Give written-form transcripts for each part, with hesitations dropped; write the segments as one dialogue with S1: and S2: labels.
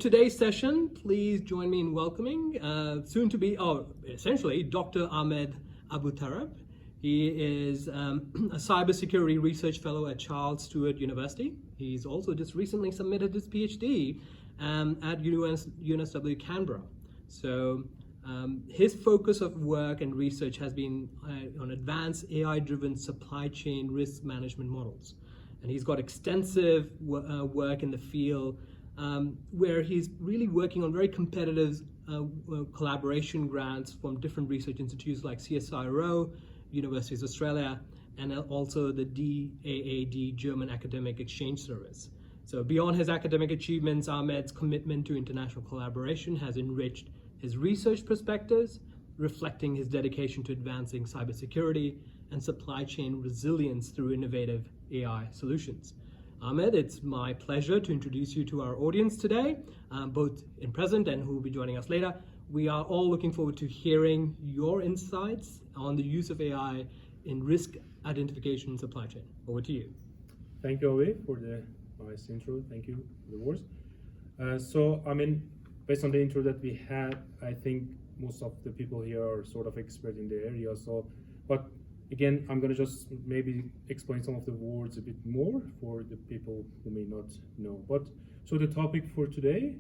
S1: Today's session, please join me in welcoming soon to be, essentially, Dr. Ahmed Aboutourab. He is a cybersecurity research fellow at Charles Sturt University. He's also just recently submitted his PhD at UNSW Canberra. So his focus of work and research has been on advanced AI-driven supply chain risk management models. And he's got extensive work in the field where he's really working on very competitive collaboration grants from different research institutes like CSIRO, Universities of Australia, and also the DAAD German Academic Exchange Service. So beyond his academic achievements, Ahmed's commitment to international collaboration has enriched his research perspectives, reflecting his dedication to advancing cybersecurity and supply chain resilience through innovative AI solutions. Ahmed, it's my pleasure to introduce you to our audience today, both in present and who will be joining us later. We are all looking forward to hearing your insights on the use of AI in risk identification and supply chain. Over to you.
S2: Thank you, Avi, for the nice intro. Thank you for the words. Based on the intro that we had, I think most of the people here are sort of expert in the area. But again, I'm going to just maybe explain some of the words a bit more for the people who may not know. So the topic for today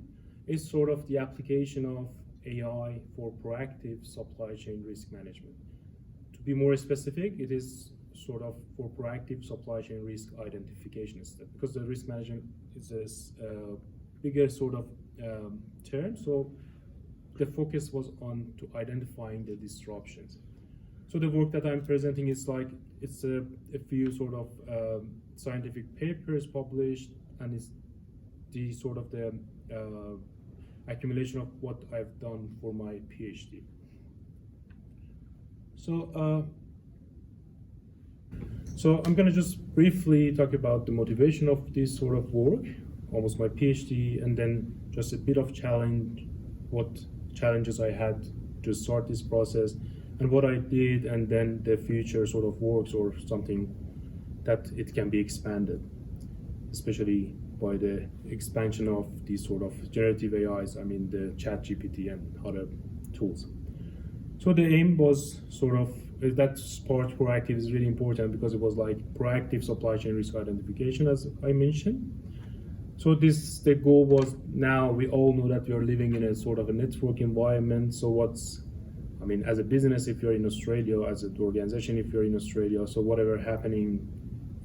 S2: is sort of the application of AI for proactive supply chain risk management. To be more specific, it is sort of for proactive supply chain risk identification step, because the risk management is a bigger sort of term. So the focus was on to identifying the disruptions. So the work that I'm presenting is it's a few sort of scientific papers published, and it's the sort of the accumulation of what I've done for my PhD. So I'm going to just briefly talk about the motivation of this sort of work, almost my PhD, and then just a bit of challenge, what challenges I had to start this process, and what I did, and then the future sort of works or something that it can be expanded, especially by the expansion of these sort of generative AIs, the ChatGPT and other tools. So the aim was sort of, that part proactive is really important because it was like proactive supply chain risk identification, as I mentioned. So the goal was, now we all know that we are living in a sort of a network environment. So as a business, if you're in Australia, as an organization, if you're in Australia, so whatever happening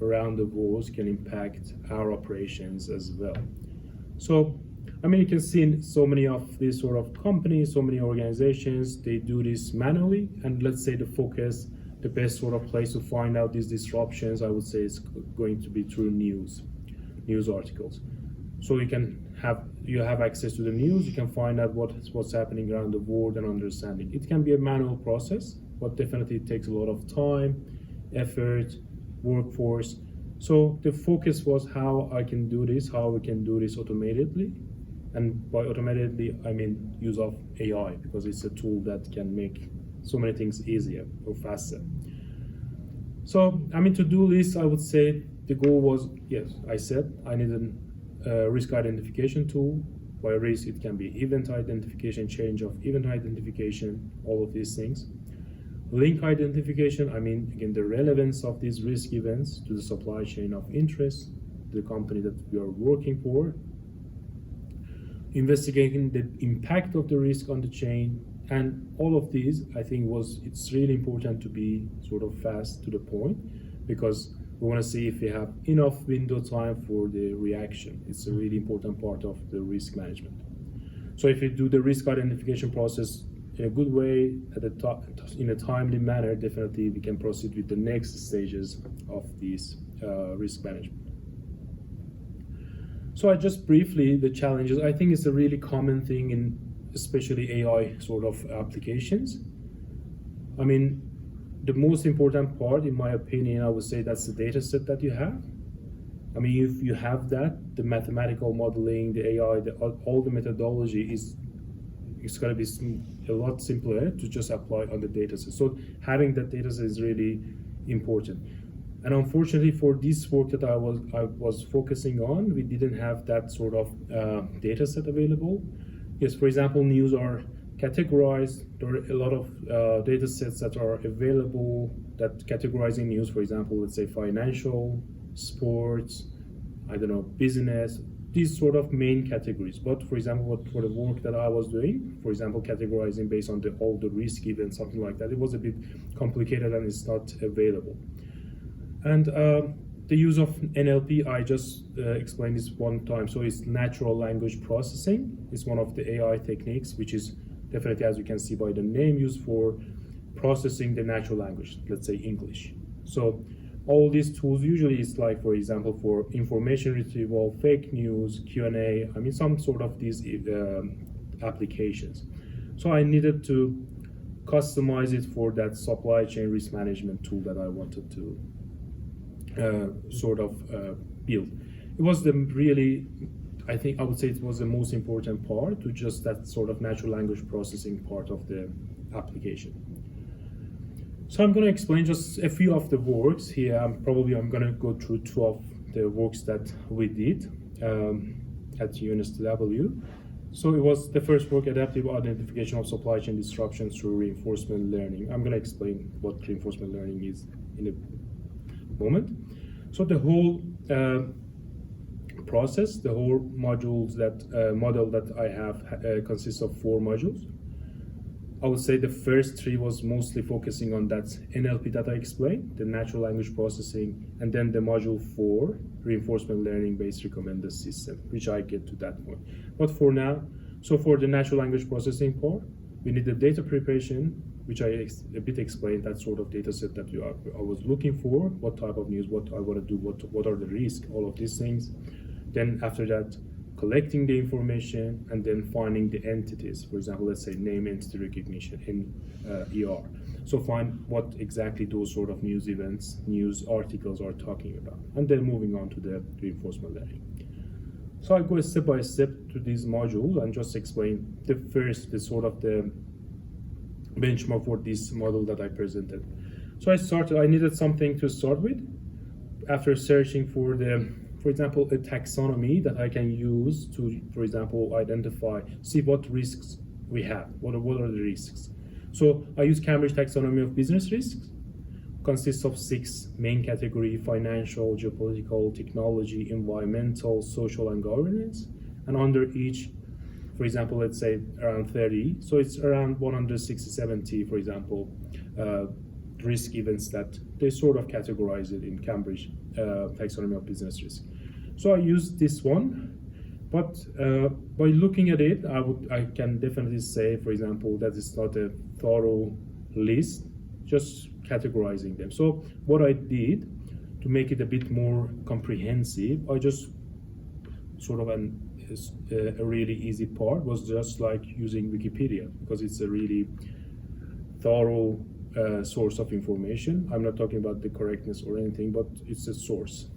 S2: around the world can impact our operations as well. So, you can see in so many of these sort of companies, so many organizations, they do this manually. And let's say the focus, the best sort of place to find out these disruptions, I would say, is going to be through news articles. So you have access to the news, you can find out what's happening around the world and understanding. It can be a manual process, but definitely it takes a lot of time, effort, workforce. So the focus was how I can do this, how we can do this automatically. And by automatically, I mean use of AI, because it's a tool that can make so many things easier or faster. So, to do this, I would say the goal was, yes, I said I needed a risk identification tool. By risk, it can be event identification, change of event identification, all of these things. Link identification, again, the relevance of these risk events to the supply chain of interest, the company that we are working for. Investigating the impact of the risk on the chain, and all of these, I think it's really important to be sort of fast to the point, because we want to see if we have enough window time for the reaction. It's a really important part of the risk management. So if you do the risk identification process in a good way, in a timely manner, definitely we can proceed with the next stages of this risk management. So I just briefly, the challenges, I think it's a really common thing in especially AI sort of applications. The most important part, in my opinion, I would say that's the data set that you have. If you have that, the mathematical modeling, the AI, all the methodology it's going to be a lot simpler to just apply on the data set. So having that data set is really important. And unfortunately, for this work that I was focusing on, we didn't have that sort of data set available. Yes, for example, news are categorized. There are a lot of data sets that are available that categorizing news, for example, let's say financial, sports, I don't know, business, these sort of main categories. But for example, for the work that I was doing, for example, categorizing based on all the risk events, something like that, it was a bit complicated and it's not available. And the use of NLP, I just explained this one time. So it's natural language processing. It's one of the AI techniques, which is definitely, as you can see by the name, used for processing the natural language, let's say English. So all these tools usually is like, for example, for information retrieval, fake news, Q&A, I mean, some sort of these applications. So I needed to customize it for that supply chain risk management tool that I wanted to build. It was the really, I think I would say it was the most important part, to just that sort of natural language processing part of the application. So I'm going to explain just a few of the works here. I'm going to go through two of the works that we did at UNSW. So it was the first work, adaptive identification of supply chain disruptions through reinforcement learning. I'm going to explain what reinforcement learning is in a moment. So the whole process, the whole modules model that I have consists of 4 modules. I would say the first 3 was mostly focusing on that NLP that I explained, the natural language processing, and then the module 4, reinforcement learning based recommender system, which I get to that point. But for now, so for the natural language processing part, we need the data preparation, which I a bit explained, that sort of data set that I was looking for, what type of news, what I want to do, what are the risks, all of these things. Then after that, collecting the information, and then finding the entities. For example, let's say name entity recognition in ER. So find what exactly those sort of news events, news articles are talking about, and then moving on to the reinforcement learning. So I go step by step to these modules and just explain the benchmark for this model that I presented. So I needed something to start with. After searching for example, a taxonomy that I can use to, for example, see what risks we have, what are the risks. So I use Cambridge taxonomy of business risks, consists of 6 main categories: financial, geopolitical, technology, environmental, social, and governance. And under each, for example, let's say around 30, so it's around 160, 70, for example, risk events that they sort of categorize it in Cambridge taxonomy of business risk. So I used this one, but by looking at it, I can definitely say, for example, that it's not a thorough list, just categorizing them. So what I did to make it a bit more comprehensive, I just sort of a really easy part was just like using Wikipedia, because it's a really thorough source of information. I'm not talking about the correctness or anything, but it's a source.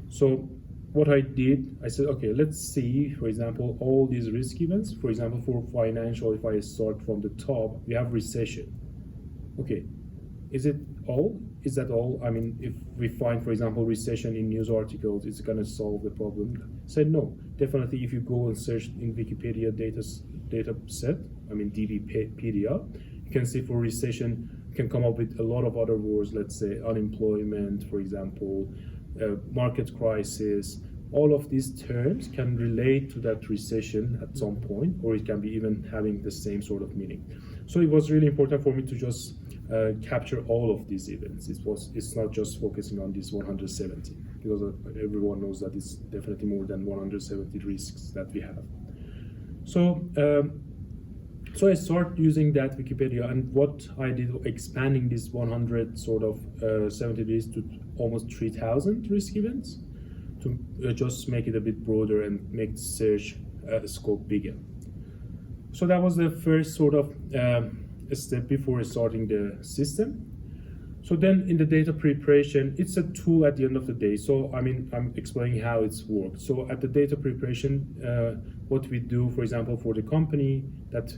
S2: So what I did, I said, okay, let's see, for example, all these risk events. For example, for financial, if I start from the top, we have recession. Okay, is that all? I mean, if we find, for example, recession in news articles, it's going to solve the problem. I said no. Definitely, if you go and search in Wikipedia data set, I mean DBpedia, you can see for recession, you can come up with a lot of other words. Let's say unemployment, for example, market crisis. All of these terms can relate to that recession at some point, or it can be even having the same sort of meaning. So it was really important for me to just capture all of these events. It's not just focusing on this 170, because everyone knows that it's definitely more than 170 risks that we have. So so I started using that Wikipedia, and what I did, expanding this 170 days to almost 3,000 risk events, to just make it a bit broader and make the search scope bigger. So that was the first sort of step before starting the system. So then in the data preparation, it's a tool at the end of the day. So I mean, I'm explaining how it's worked. So at the data preparation, what we do, for example, for the company that,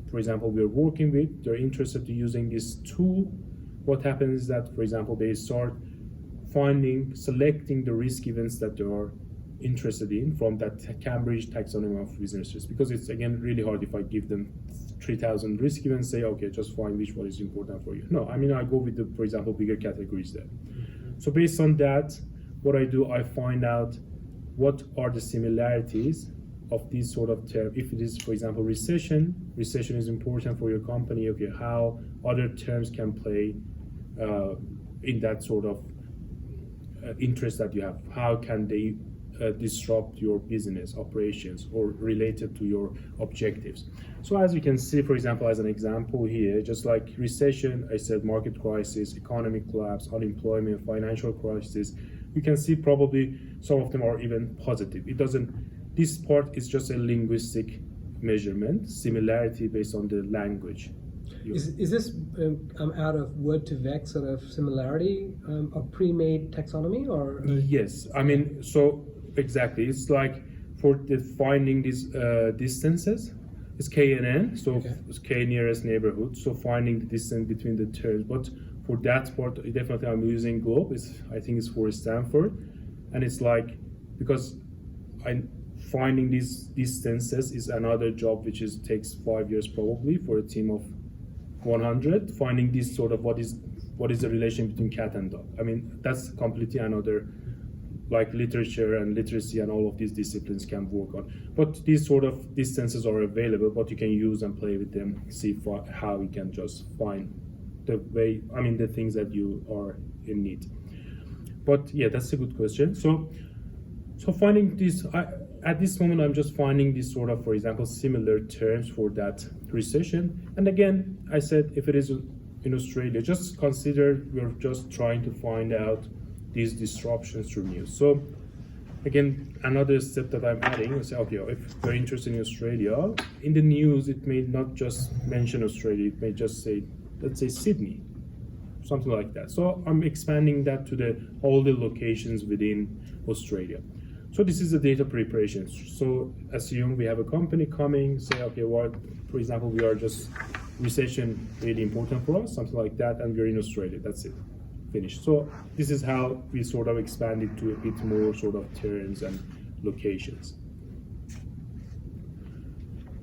S2: for example, we're working with, they're interested in using this tool. What happens is that, for example, they start selecting the risk events that they are interested in from that Cambridge taxonomy of businesses, because it's again really hard if I give them 3,000 risk events, say okay, just find which one is important for you. No, I mean I go with the, for example, bigger categories there. So based on that, what I do, I find out what are the similarities of these sort of terms. If it is, for example, recession is important for your company. Okay, how other terms can play in that sort of interest that you have. How can they disrupt your business operations or related to your objectives? So as you can see, for example, as an example here, just like recession, I said market crisis, economic collapse, unemployment, financial crisis. You can see probably some of them are even positive. It doesn't, this part is just a linguistic measurement, similarity based on the language.
S1: Is this out of word to vec sort of similarity, a pre-made taxonomy, or?
S2: Yes, I mean, so exactly. It's like for defining these distances, it's K and N, so okay. It's K nearest neighborhood, so finding the distance between the terms. But for that part, definitely I'm using GLOBE. I think it's for Stanford, and it's like, because finding these distances is another job which takes 5 years probably for a team of 100. Finding this sort of what is the relation between cat and dog. I mean, that's completely another, like literature and literacy and all of these disciplines can work on. But these sort of distances are available, but you can use and play with them, see how you can just find the way, I mean, the things that you are in need. But yeah, that's a good question. So finding this, at this moment, I'm just finding these sort of, for example, similar terms for that recession. And again, I said, if it is in Australia, just consider we're just trying to find out these disruptions through news. So again, another step that I'm adding is, okay, if we're interested in Australia, in the news, it may not just mention Australia, it may just say, let's say Sydney, something like that. So I'm expanding that to all the locations within Australia. So this is the data preparation. So assume we have a company coming, say, okay, what, for example, we are just recession really important for us, something like that, and we're in Australia, that's it, finished. So this is how we sort of expand it to a bit more sort of terms and locations.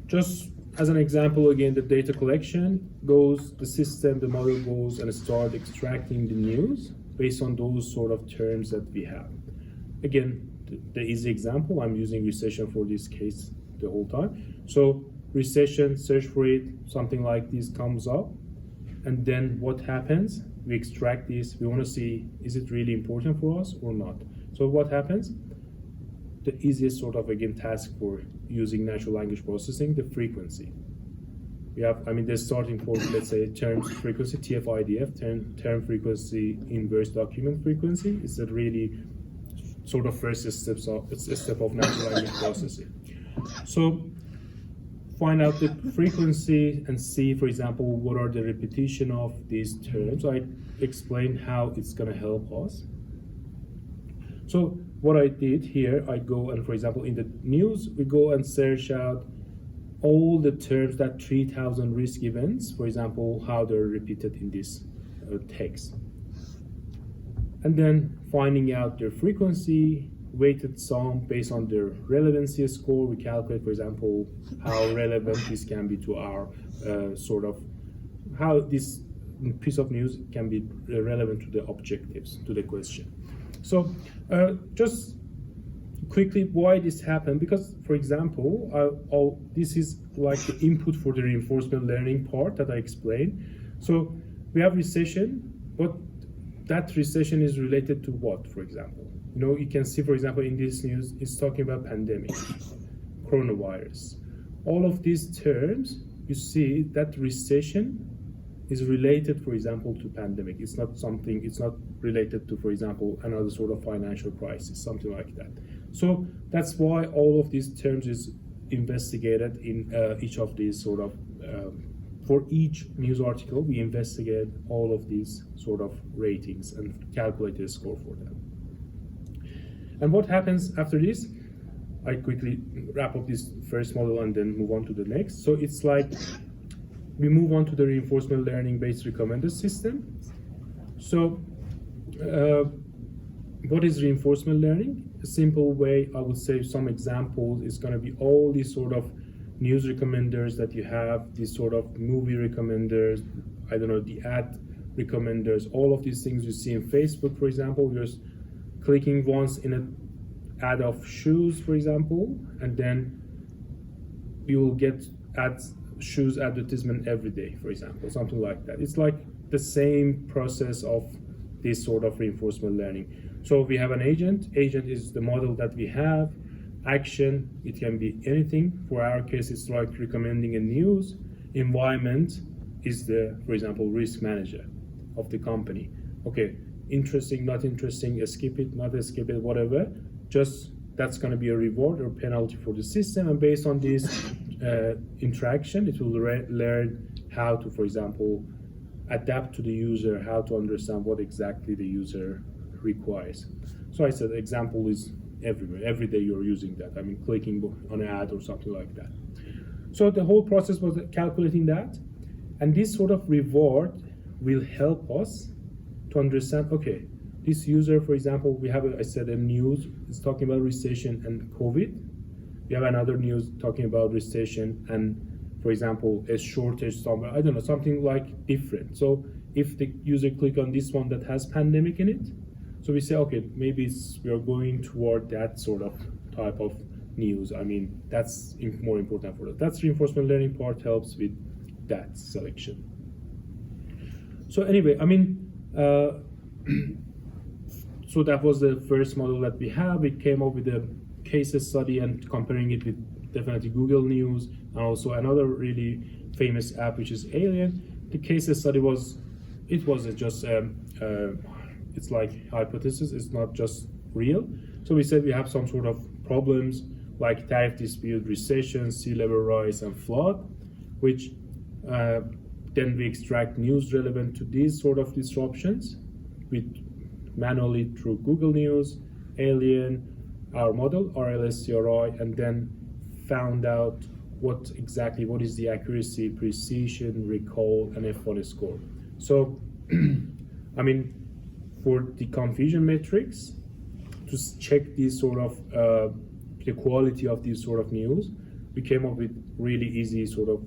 S2: Just as an example, again, the data collection goes, the system, the model goes and start extracting the news based on those sort of terms that we have. Again, the easy example, I'm using recession for this case the whole time. So recession, search for it, something like this comes up. And then what happens? We extract this. We want to see, is it really important for us or not? So what happens? The easiest sort of, again, task for using natural language processing, the frequency. We have, I mean, the starting point, let's say, term frequency, TF-IDF, term frequency, inverse document frequency. It's a really sort of first step of natural language processing. So find out the frequency and see, for example, what are the repetition of these terms. I explained how it's going to help us. So what I did here, I go and, for example, in the news, we go and search out all the terms, that 3,000 risk events, for example, how they're repeated in this text. And then finding out their frequency, weighted sum based on their relevancy score. We calculate, for example, how relevant this can be to our sort of, how this piece of news can be relevant to the objectives, to the question. So just quickly, why this happened? Because, for example, this is like the input for the reinforcement learning part that I explained. So we have recession, but that recession is related to what, for example? You know, you can see, for example, in this news, it's talking about pandemic, coronavirus. All of these terms, you see that recession is related, for example, to pandemic. It's not related to, for example, another sort of financial crisis, something like that. So that's why all of these terms is investigated in each of these sort of, for each news article, we investigate all of these sort of ratings and calculate a score for them. And what happens after this? I quickly wrap up this first model and then move on to the next. So it's like we move on to the reinforcement learning based recommender system. So what is reinforcement learning? A simple way, I would say some examples is going to be all these sort of news recommenders that you have, these sort of movie recommenders, I don't know, the ad recommenders, all of these things you see in Facebook, for example. You're just clicking once in an ad of shoes, for example, and then you will get ads, shoes advertisement every day, for example, something like that. It's like the same process of this sort of reinforcement learning. So we have an agent. Agent is the model that we have. Action, it can be anything. For our case, it's like recommending a news. Environment is the, for example, risk manager of the company. Okay, interesting, not interesting, skip it, not skip it, whatever. Just that's going to be a reward or penalty for the system. And based on this interaction, it will learn how to, for example, adapt to the user, how to understand what exactly the user requires. So I said example is everywhere. Every day you're using that. I mean, clicking on an ad or something like that. So the whole process was calculating that. And this sort of reward will help us to understand, okay, this user, for example, we have, I said, a news, it's talking about recession and COVID. We have another news talking about recession and, for example, a shortage somewhere, I don't know, something like different. So if the user click on this one that has pandemic in it, so we say, okay, maybe we are going toward that sort of type of news. I mean, that's more important for us. That's reinforcement learning part helps with that selection. So anyway, I mean, so that was the first model that we have. We came up with a case study and comparing it with definitely Google News and also another really famous app, which is Alien. The case study was, it was just, it's like hypothesis, it's not just real. So we said we have some sort of problems like tariff dispute, recession, sea level rise, and flood, which then we extract news relevant to these sort of disruptions with manually through Google News, Alien, our model, RLS-CRI, and then found out what is the accuracy, precision, recall, and F1 score. So, I mean, for the confusion metrics, to check these sort of, the quality of these sort of news, we came up with really easy sort of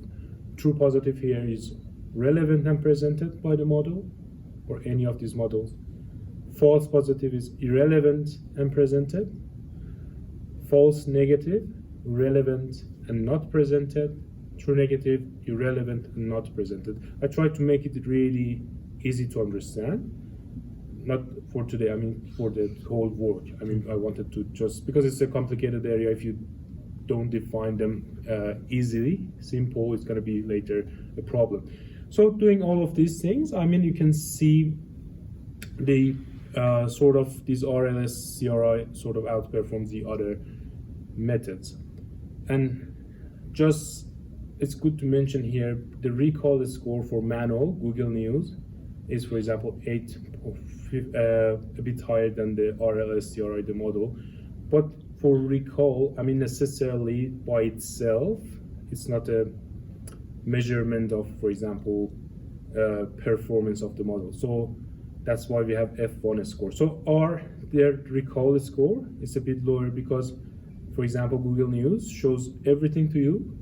S2: true positive here is relevant and presented by the model or any of these models. False positive is irrelevant and presented. False negative, relevant and not presented. True negative, irrelevant and not presented. I tried to make it really easy to understand. Not for today, I mean for the whole work. I mean, I wanted to just, because it's a complicated area, if you don't define them easily, simple, it's gonna be later a problem. So doing all of these things, I mean, you can see the sort of this RLS CRI sort of outperforms the other methods. And just, it's good to mention here, the recall score for manual Google News is, for example, 8 or a bit higher than the RLS CRI, the model. But for recall, I mean, necessarily by itself, it's not a measurement of, for example, performance of the model. So that's why we have F1 score. So their recall score is a bit lower because, for example, Google News shows everything to you,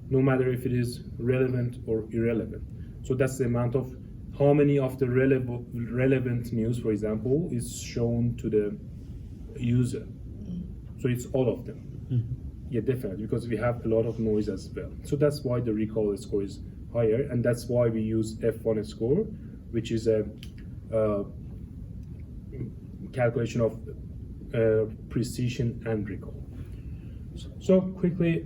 S2: no matter if it is relevant or irrelevant. So that's the amount of how many of the relevant news, for example, is shown to the user. So it's all of them. Mm-hmm. Yeah, definitely, because we have a lot of noise as well. So that's why the recall score is higher, and that's why we use F1 score, which is a calculation of precision and recall. So quickly,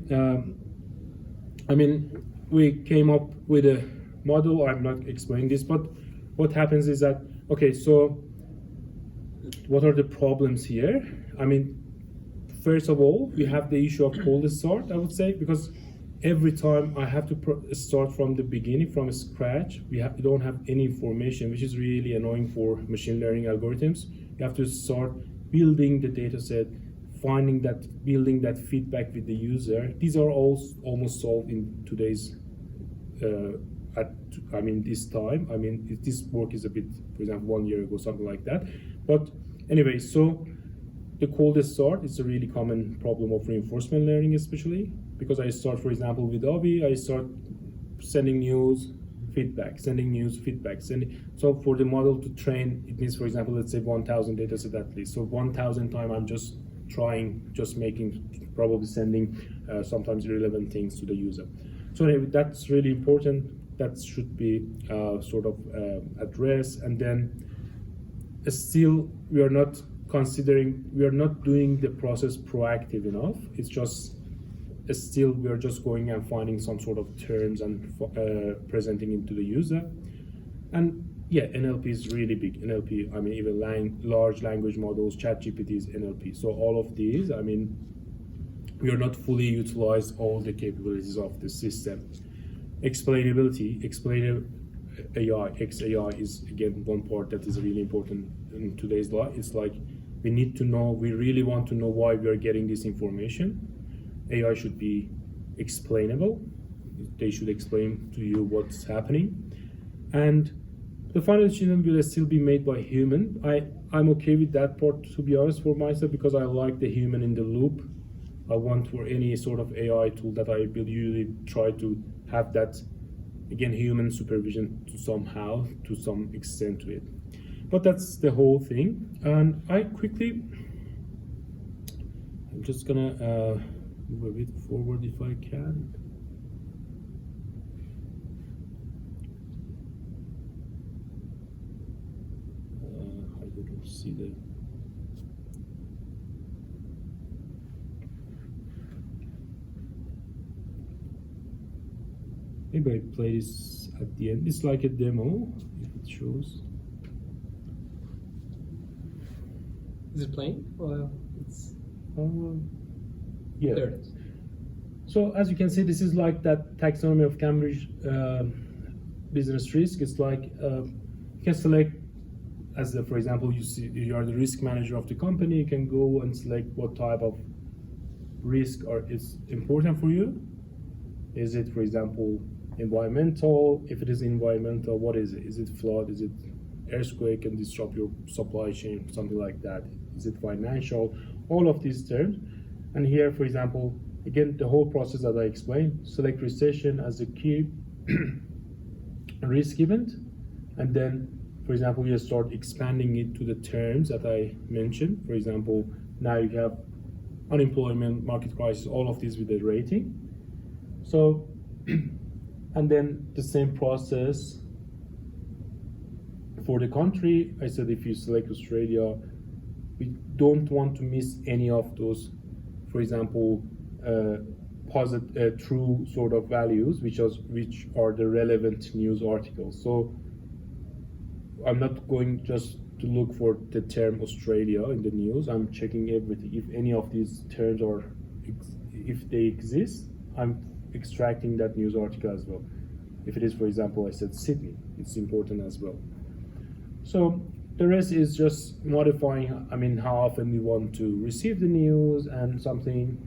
S2: I mean, we came up with a model. I'm not explaining this, but what happens is that, okay, so what are the problems here? I mean, first of all, we have the issue of cold start, I would say, because every time I have to start from the beginning, from scratch, we don't have any information, which is really annoying for machine learning algorithms. You have to start building the data set, building that feedback with the user. These are all almost solved in today's, this time. I mean, this work is a bit, for example, 1 year ago, something like that. But Anyway, so the coldest start is a really common problem of reinforcement learning, especially because I start, for example, with Avi, I start sending news, feedback, sending news, feedback, sending. So for the model to train, it needs, for example, let's say 1,000 data set at least. So 1,000 time I'm just trying, just making, probably sending sometimes irrelevant things to the user. So anyway, that's really important. That should be sort of addressed. And then still, we are not doing the process proactive enough. It's just still we are just going and finding some sort of terms and presenting it to the user. And yeah, NLP is really big. NLP, I mean, even large language models, ChatGPT is NLP. So all of these, I mean, we are not fully utilize all the capabilities of the system. Explainability, AI, XAI is again one part that is really important in today's life. It's like we need to know, we really want to know why we are getting this information. AI should be explainable. They should explain to you what's happening. And the final decision will still be made by human. I'm okay with that part, to be honest, for myself, because I like the human in the loop. I want for any sort of AI tool that I will usually try to have that, again, human supervision to somehow, to some extent to it. But that's the whole thing. And I'm just gonna move a bit forward if I can. I didn't see the. Maybe I play this at the end. It's like a demo, if it shows.
S1: Is it playing? Or it's
S2: yeah.
S1: There it is.
S2: So as you can see, this is like that taxonomy of Cambridge business risk. It's like you can select, as the, for example, you are the risk manager of the company. You can go and select what type of risk is important for you. Is it, for example, environmental? If it is environmental, what is it? Is it flood? Is it earthquake and disrupt your supply chain? Something like that. Is it financial? All of these terms. And here, for example, again, the whole process that I explained, select recession as a key risk event. And then, for example, we start expanding it to the terms that I mentioned. For example, now you have unemployment, market crisis, all of these with a rating. So, and then the same process for the country. I said if you select Australia, we don't want to miss any of those, for example, true sort of values, which are the relevant news articles. So I'm not going just to look for the term Australia in the news. I'm checking everything. If any of these terms if they exist, I'm extracting that news article as well. If it is, for example, I said Sydney, it's important as well. So the rest is just modifying, I mean, how often we want to receive the news, and something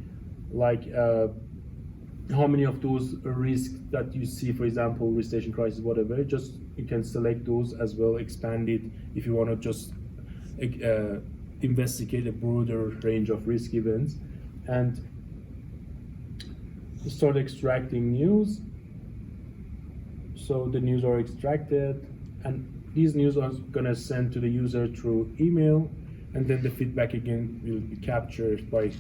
S2: like how many of those risks that you see, for example, recession, crisis, whatever, just you can select those as well, expand it if you want to just investigate a broader range of risk events, and start extracting news. So the news are extracted, and these news are gonna send to the user through email, and then the feedback again will be captured by,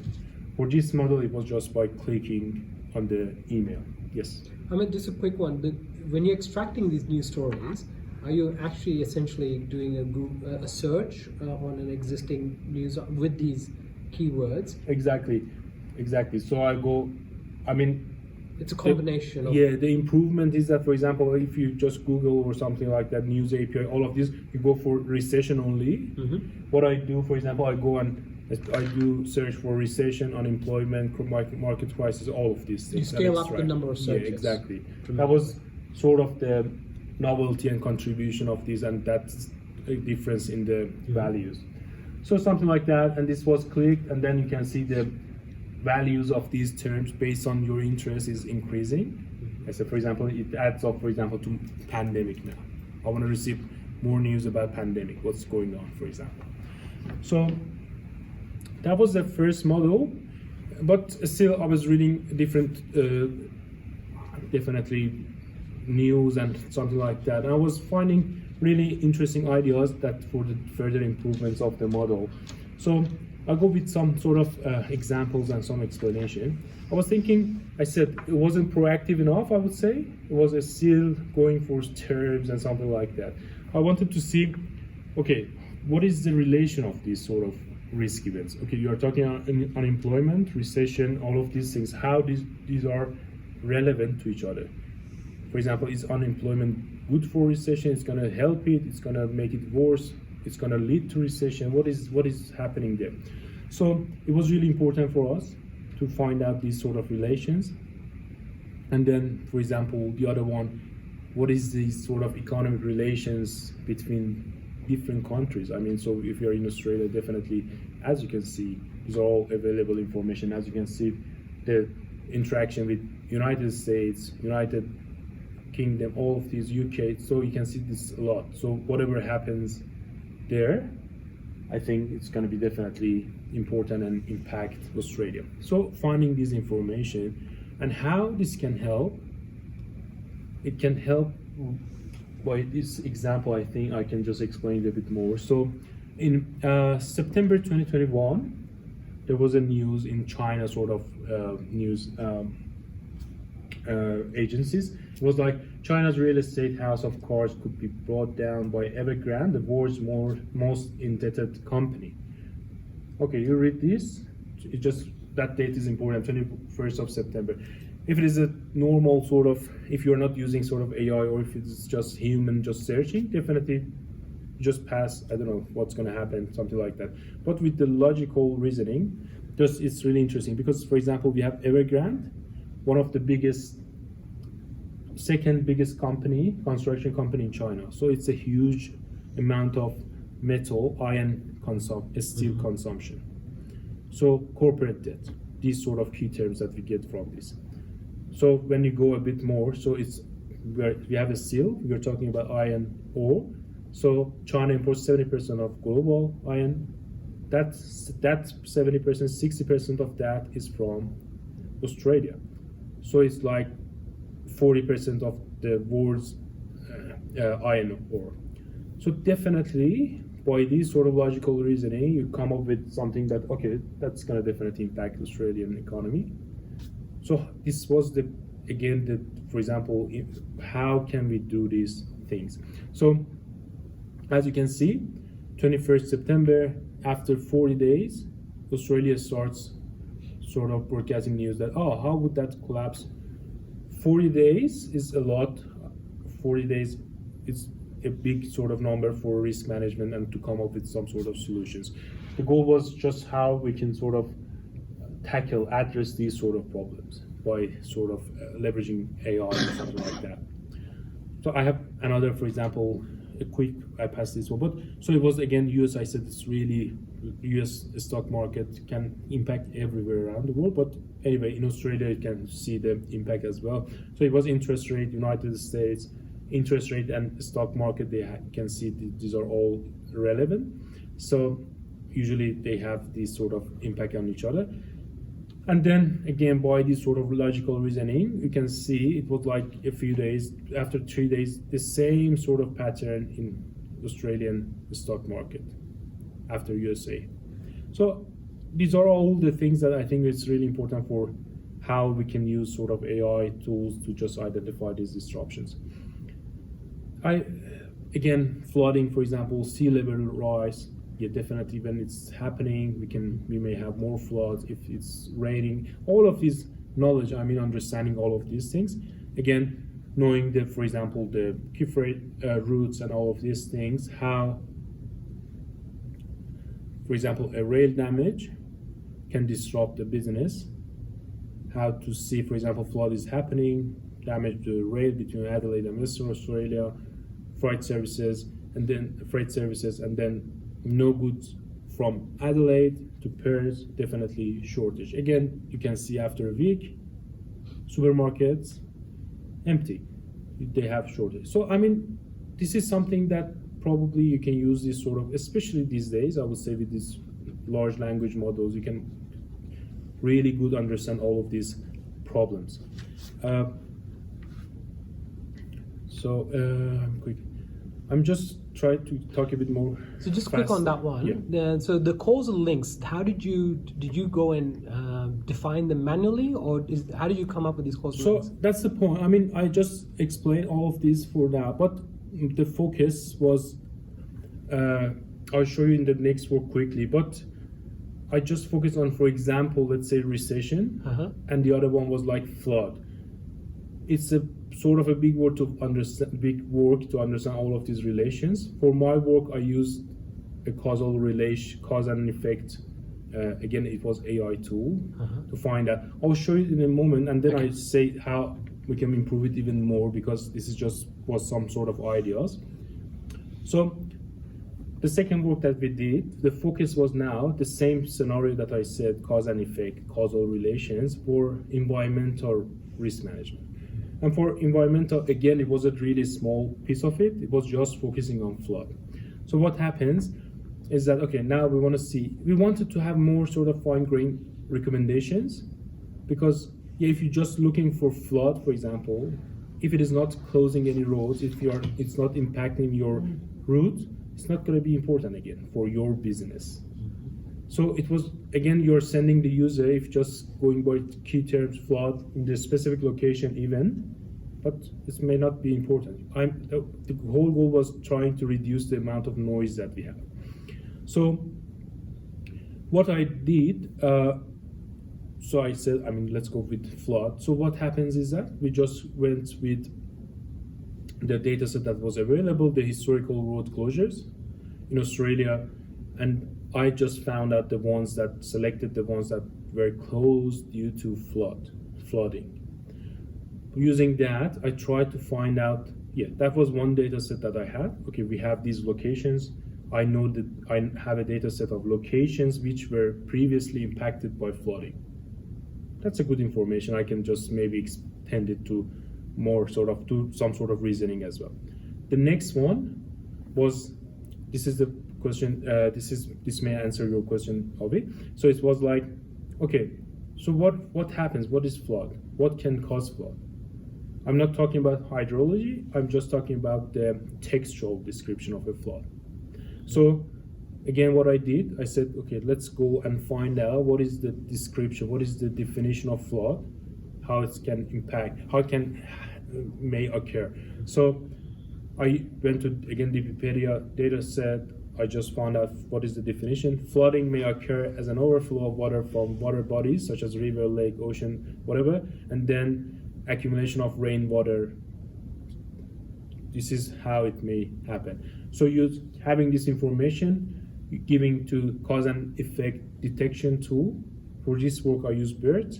S2: for this model, it was just by clicking on the email. Yes?
S1: I mean, just a quick one. When you're extracting these news stories, are you actually essentially doing a search on an existing news with these keywords?
S2: Exactly. So I go, I mean,
S1: it's a combination of...
S2: Yeah, the improvement is that, for example, if you just Google or something like that, news API, all of this, you go for recession only. Mm-hmm. What I do, for example, I do search for recession, unemployment, market crisis, all of these things.
S1: You scale up the number of searches.
S2: Yeah, exactly. That was sort of the novelty and contribution of these, and that's a difference in the values. So something like that, and this was clicked, and then you can see the values of these terms based on your interest is increasing. I said, for example, it adds up, for example, to pandemic now. I want to receive more news about pandemic, what's going on, for example. So that was the first model, but still I was reading different, definitely news and something like that. And I was finding really interesting ideas that for the further improvements of the model. So I'll go with some sort of examples and some explanation. I was thinking, I said it wasn't proactive enough, I would say. It was still going for terms and something like that. I wanted to see, okay, what is the relation of these sort of risk events? Okay, you are talking unemployment, recession, all of these things, how these are relevant to each other. For example, is unemployment good for recession? It's going to help it, it's going to make it worse, it's going to lead to recession. What is happening there? So it was really important for us to find out these sort of relations. And then, for example, the other one, what is the sort of economic relations between different countries? I mean, so if you're in Australia, definitely, as you can see, these are all available information. As you can see, the interaction with United States, United Kingdom, all of these, UK, so you can see this a lot. So whatever happens there, I think it's going to be definitely important and impact Australia. So finding this information and how this can help, it can help by this example. I think I can just explain it a bit more. So in September 2021, there was a news in China, sort of news agencies. It was like China's real estate house of cards could be brought down by Evergrande, the world's most indebted company. Okay, you read this, it just, that date is important, 21st of September. If it is a normal sort of, if you're not using sort of AI, or if it's just human just searching, definitely just pass, I don't know what's going to happen, something like that. But with the logical reasoning, just it's really interesting because, for example, we have Evergrande, one of the biggest, second biggest company, construction company in China. So it's a huge amount of metal, iron steel consumption. So corporate debt, these sort of key terms that we get from this. So when you go a bit more, so it's where we have a steel, we're talking about iron ore. So China imports 70% of global iron. That 70%, 60% of that is from Australia. So it's like 40% of the world's iron ore. So definitely, by this sort of logical reasoning, you come up with something that, okay, that's going to definitely impact the Australian economy. So this was for example, how can we do these things? So as you can see, 21st September, after 40 days, Australia starts sort of broadcasting news that, oh, how would that collapse? 40 days is a lot. 40 days is a big sort of number for risk management and to come up with some sort of solutions. The goal was just how we can sort of address these sort of problems by sort of leveraging AI or something like that. So I have another, for example, I passed this one, but so it was again US. I said it's really US stock market can impact everywhere around the world, but anyway, in Australia you can see the impact as well. So it was interest rate, United States, interest rate and stock market. They can see these are all relevant. So usually they have this sort of impact on each other. And then again, by this sort of logical reasoning, you can see it was like a few days, after 3 days, the same sort of pattern in Australian stock market after USA. So these are all the things that I think it's really important for how we can use sort of AI tools to just identify these disruptions. Again, flooding, for example, sea level rise. Yeah, definitely when it's happening, we may have more floods. If it's raining, all of this knowledge, I mean, understanding all of these things. Again, knowing that, for example, the key routes and all of these things, how, for example, a rail damage can disrupt the business. How to see, for example, flood is happening, damage to the rail between Adelaide and Western Australia, freight services, and then no goods from Adelaide to Perth, definitely shortage. Again, you can see after a week, supermarkets empty, they have shortage. So I mean, this is something that probably you can use this sort of, especially these days, I would say with these large language models, you can really good understand all of these problems. Quick. I'm just trying to talk a bit more.
S1: So just quick on that one.
S2: Yeah.
S1: So the causal links, how did you go and define them manually, or how did you come up with these causal links?
S2: So that's the point. I mean, I just explained all of this for now, but the focus was, I'll show you in the next work quickly, but I just focused on, for example, let's say recession, and the other one was like flood. It's a sort of a big work to understand all of these relations. For my work, I used a cause and effect. Again, it was AI tool to find that. I'll show you in a moment, and then I say how we can improve it even more, because this is was some sort of ideas. So the second work that we did, the focus was now the same scenario that I said, cause and effect, causal relations for environmental risk management. And for environmental, again, it was a really small piece of it. It was just focusing on flood. So what happens is that, okay, now we wanted to have more sort of fine-grained recommendations, because if you're just looking for flood, for example, if it is not closing any roads, it's not impacting your route, it's not going to be important again for your business. So it was, again, you're sending the user, if just going by key terms, flood in the specific location even, but this may not be important. The whole goal was trying to reduce the amount of noise that we have. So what I did, so I said, let's go with flood. So what happens is that we just went with the data set that was available, the historical road closures in Australia, and I just found out selected the ones that were closed due to flooding. Using that, I tried to find out, that was one data set that I had. Okay, we have these locations. I know that I have a data set of locations which were previously impacted by flooding. That's a good information. I can just maybe extend it to more to some sort of reasoning as well. The next one was, this is the question, this may answer your question, Avi. So it was like, okay, so what happens? What is flood? What can cause flood? I'm not talking about hydrology, I'm just talking about the textual description of a flood. So again, what I did, I said, okay, let's go and find out what is the description, what is the definition of flood, how it can impact, how it may occur. So I went to, again, the Wikipedia data set. I just found out what is the definition. Flooding may occur as an overflow of water from water bodies such as river, lake, ocean, whatever, and then accumulation of rainwater. This is how it may happen. So you're having this information, giving to cause and effect detection tool. For this work, I use BERT,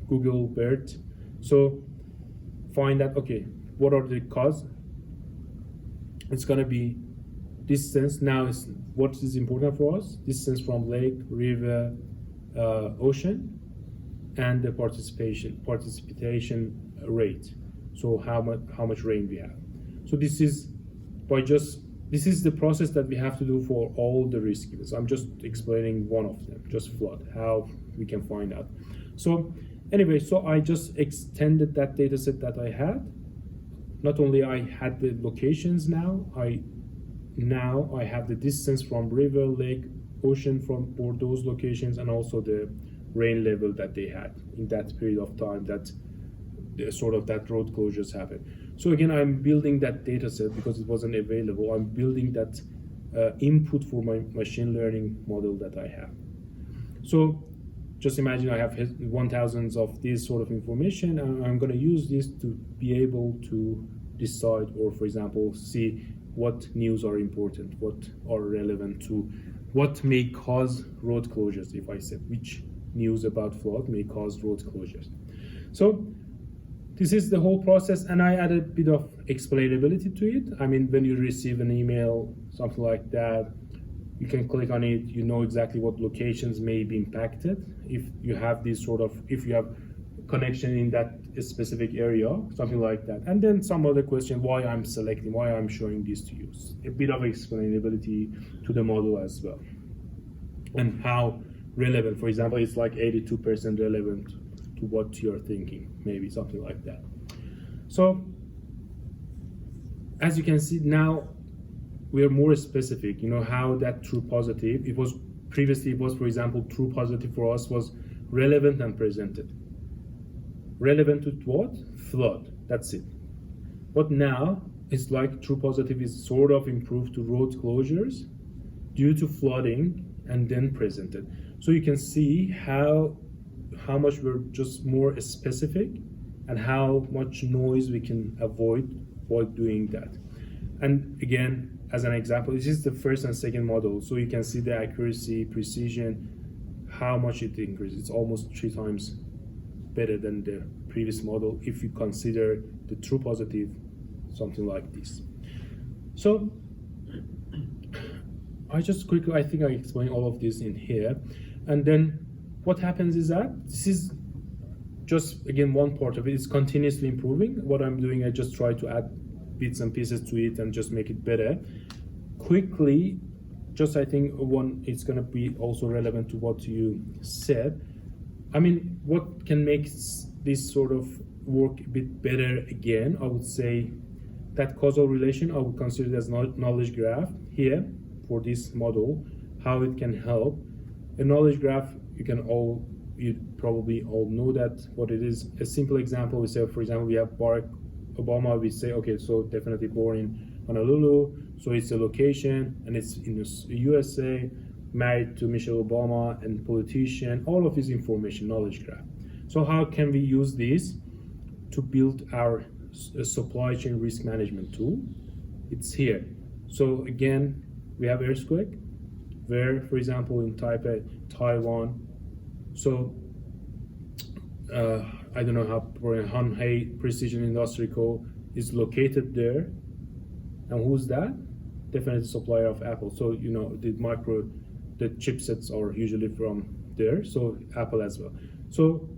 S2: Google BERT. So find out, okay, what are the cause? It's gonna be distance. Now is what is important for us? Distance from lake, river, ocean, and the participation rate. So how much rain we have. So this is the process that we have to do for all the risk events. I'm just explaining one of them, just flood, how we can find out. So anyway, so I just extended that data set that I had. Not only I had the locations now I have the distance from river, lake, ocean for those locations, and also the rain level that they had in that period of time that that road closures happened. So again, I'm building that data set because it wasn't available. I'm building that input for my machine learning model that I have. So just imagine I have 1,000 of this sort of information, and I'm going to use this to be able to decide, or for example, see what news are important, what are relevant to, what may cause road closures. If I said which news about flood may cause road closures. So this is the whole process, and I added a bit of explainability to it. I mean, when you receive an email, something like that, you can click on it, you know exactly what locations may be impacted. If you have this if you have connection in that specific area, something like that. And then some other question, why I'm selecting, why I'm showing this to you. A bit of explainability to the model as well. And how relevant, for example, it's like 82% relevant to what you're thinking, maybe something like that. So, as you can see now, we are more specific, how that true positive, previously it was, for example, true positive for us was relevant and presented. Relevant to what? Flood, that's it. But now, it's like true positive is sort of improved to road closures due to flooding and then presented. So you can see how much we're just more specific and how much noise we can avoid while doing that. And again, as an example, this is the first and second model, so you can see the accuracy, precision, how much it increases. It's almost 3 times better than the previous model if you consider the true positive, something like this. So I think I explained all of this in here. And then what happens is that this is just, again, one part of it. It's continuously improving. What I'm doing, I just try to add bits and pieces to it and just make it better. Quickly, just I think it's going to be also relevant to what you said. I mean, what can make this sort of work a bit better again? I would say that causal relation, I would consider it as knowledge graph here for this model, how it can help. A knowledge graph, you probably all know that what it is. A simple example, we say, for example, we have Barack Obama, we say, okay, so definitely born in Honolulu, so it's a location, and it's in the USA, married to Michelle Obama, and politician, all of this information, knowledge graph. So how can we use this to build our supply chain risk management tool? It's here. So again, we have earthquake, where, for example, in Taipei, Taiwan, so I don't know how Hanhei Precision Industry Co. is located there. And who's that? Definitely supplier of Apple. So, the chipsets are usually from there, so Apple as well. So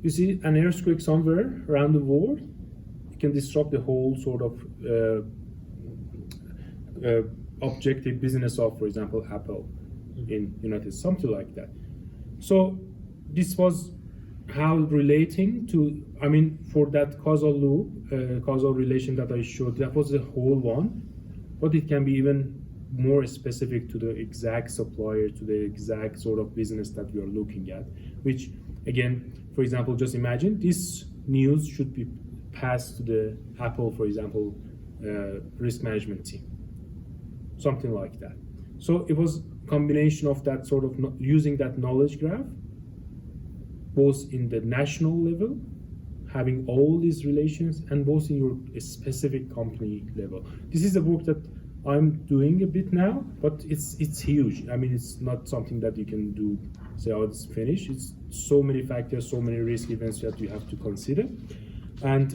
S2: you see an earthquake somewhere around the world, it can disrupt the whole sort of objective business of, for example, Apple in United States, something like that. So this was how relating to, for that causal loop, causal relation that I showed, that was the whole one, but it can be even more specific to the exact supplier, to the exact sort of business that we are looking at, which again, for example, just imagine this news should be passed to the Apple, for example, risk management team, something like that. So it was a combination of that sort of using that knowledge graph, both in the national level, having all these relations, and both in your specific company level. This is the work that I'm doing a bit now, but it's huge. It's not something that you can do, say, oh, it's finished. It's so many factors, so many risk events that you have to consider. And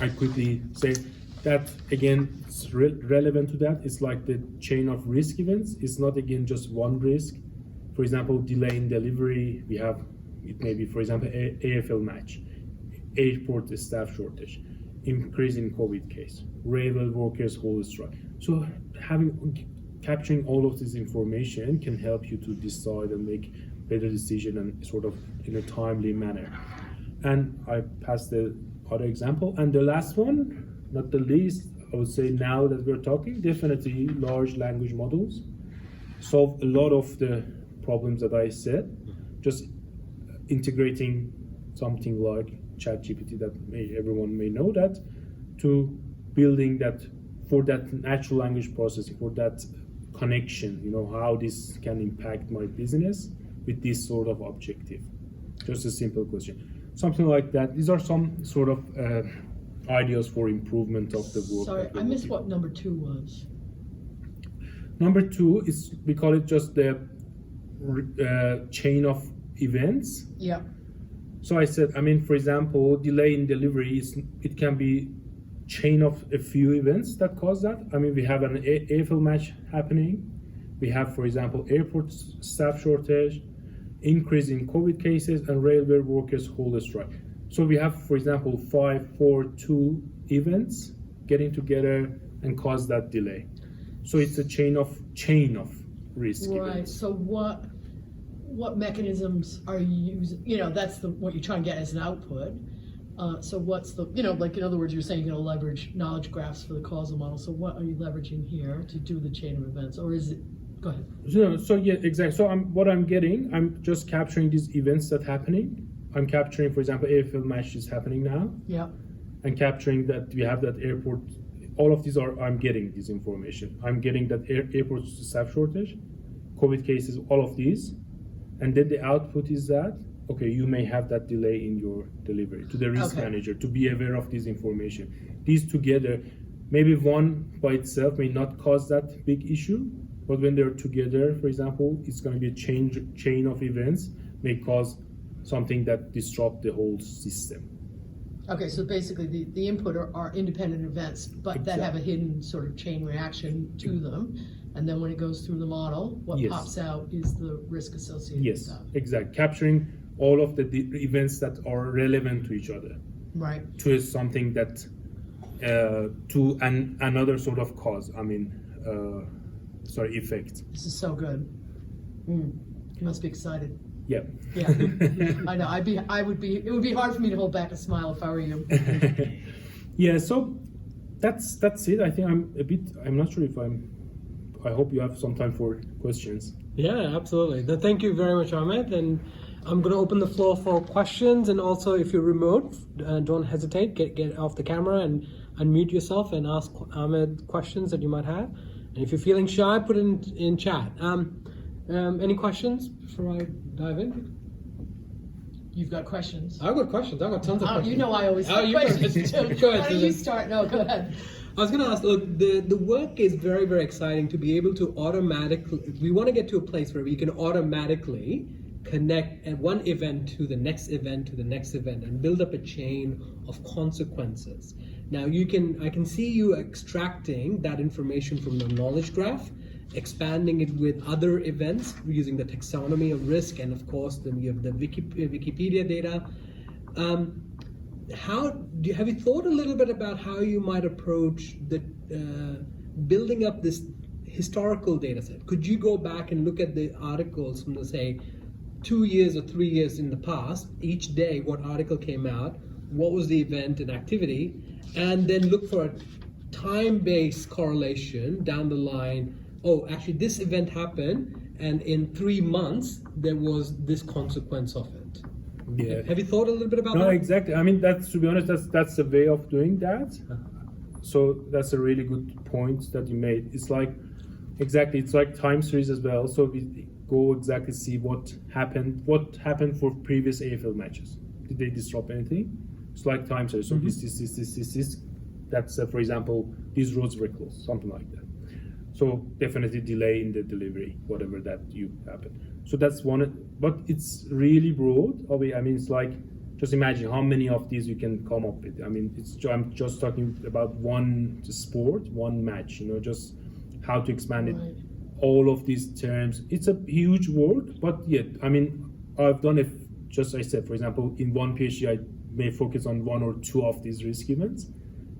S2: I quickly say that, again, it's relevant to that. It's like the chain of risk events. It's not, again, just one risk. For example, delay in delivery, it may be, for example, AFL match, airport staff shortage, increase in COVID case, railway workers whole strike. So capturing all of this information can help you to decide and make better decision and sort of in a timely manner. And I passed the other example. And the last one, not the least, I would say now that we're talking, definitely large language models solve a lot of the problems that I said, just integrating something like ChatGPT that everyone may know that, to building that for that natural language processing, for that connection, how this can impact my business with this sort of objective. Just a simple question. Something like that. These are some sort of ideas for improvement of the work.
S3: Sorry, I missed what number 2 was.
S2: Number 2 is, we call it just the chain of events.
S3: Yeah.
S2: So I said, for example, delay in delivery it can be chain of a few events that cause that. We have an AFL match happening. We have, for example, airport staff shortage. increase in COVID cases, and railway workers hold a strike. So we have, for example, 5, 4, 2 events getting together and cause that delay. So it's a chain of risk.
S3: Right,
S2: events.
S3: so what mechanisms are you using? You know, that's what you're trying to get as an output. So what's the, you know, like in other words, you're saying you're going to leverage knowledge graphs for the causal model. So what are you leveraging here to do the chain of events? Or is it, go ahead.
S2: So yeah, exactly. So what I'm getting, I'm just capturing these events that happening. I'm capturing, for example, AFL match is happening now.
S3: Yeah.
S2: And capturing that we have that airport. All of these I'm getting this information. I'm getting that airport staff shortage, COVID cases, all of these. And then the output is that, okay, you may have that delay in your delivery to the risk manager to be aware of this information. These together, maybe one by itself may not cause that big issue, but when they're together, for example, it's going to be a chain of events, may cause something that disrupt the whole system.
S3: Okay, so basically the input are independent events, but that have a hidden sort of chain reaction to them. And then when it goes through the model, what pops out is the risk associated with that.
S2: Exactly. Capturing all of the events that are relevant to each other.
S3: Right.
S2: To something that, to another sort of cause, effect.
S3: This is so good. You must be excited.
S2: Yeah.
S3: Yeah, I know. It would be hard for me to hold back a smile if I were you.
S2: Yeah, so that's it. I think I'm not sure if I hope you have some time for questions.
S1: Yeah, absolutely. Thank you very much, Ahmed. And I'm going to open the floor for questions. And also, if you're remote, don't hesitate. Get off the camera and unmute yourself and ask Ahmed questions that you might have. And if you're feeling shy, put it in chat. Any questions before I dive in?
S3: You've got questions.
S1: I've got questions. I've got tons of questions.
S3: You know I always have questions too.
S1: Go ahead,
S3: Why don't you start? No, go ahead.
S1: I was going to ask, look, the work is very, very exciting to be able to automatically, we want to get to a place where we can automatically connect one event to the next event to the next event and build up a chain of consequences. Now I can see you extracting that information from the knowledge graph, expanding it with other events using the taxonomy of risk, and of course then you have the Wikipedia data. Have you thought a little bit about how you might approach the building up this historical data set? Could you go back and look at the articles from, let's say, 2 years or 3 years in the past, each day what article came out, what was the event and activity, and then look for a time-based correlation down the line? Oh, actually this event happened, and in 3 months there was this consequence of it.
S2: Yeah.
S1: Have you thought a little bit about that?
S2: No, exactly. I mean, to be honest, that's a way of doing that. So that's a really good point that you made. It's like time series as well. So we go exactly see what happened for previous AFL matches. Did they disrupt anything? It's like time series. So this. That's for example, these roads were closed, something like that. So definitely delay in the delivery, whatever that you happen. So that's one, but it's really broad. I mean, it's like, just imagine how many of these you can come up with. I mean, I'm just talking about one sport, one match, just how to expand it. All of these terms, it's a huge work, but yet, I mean, I've done it, just I said, for example, in one PhD, I may focus on 1 or 2 of these risk events.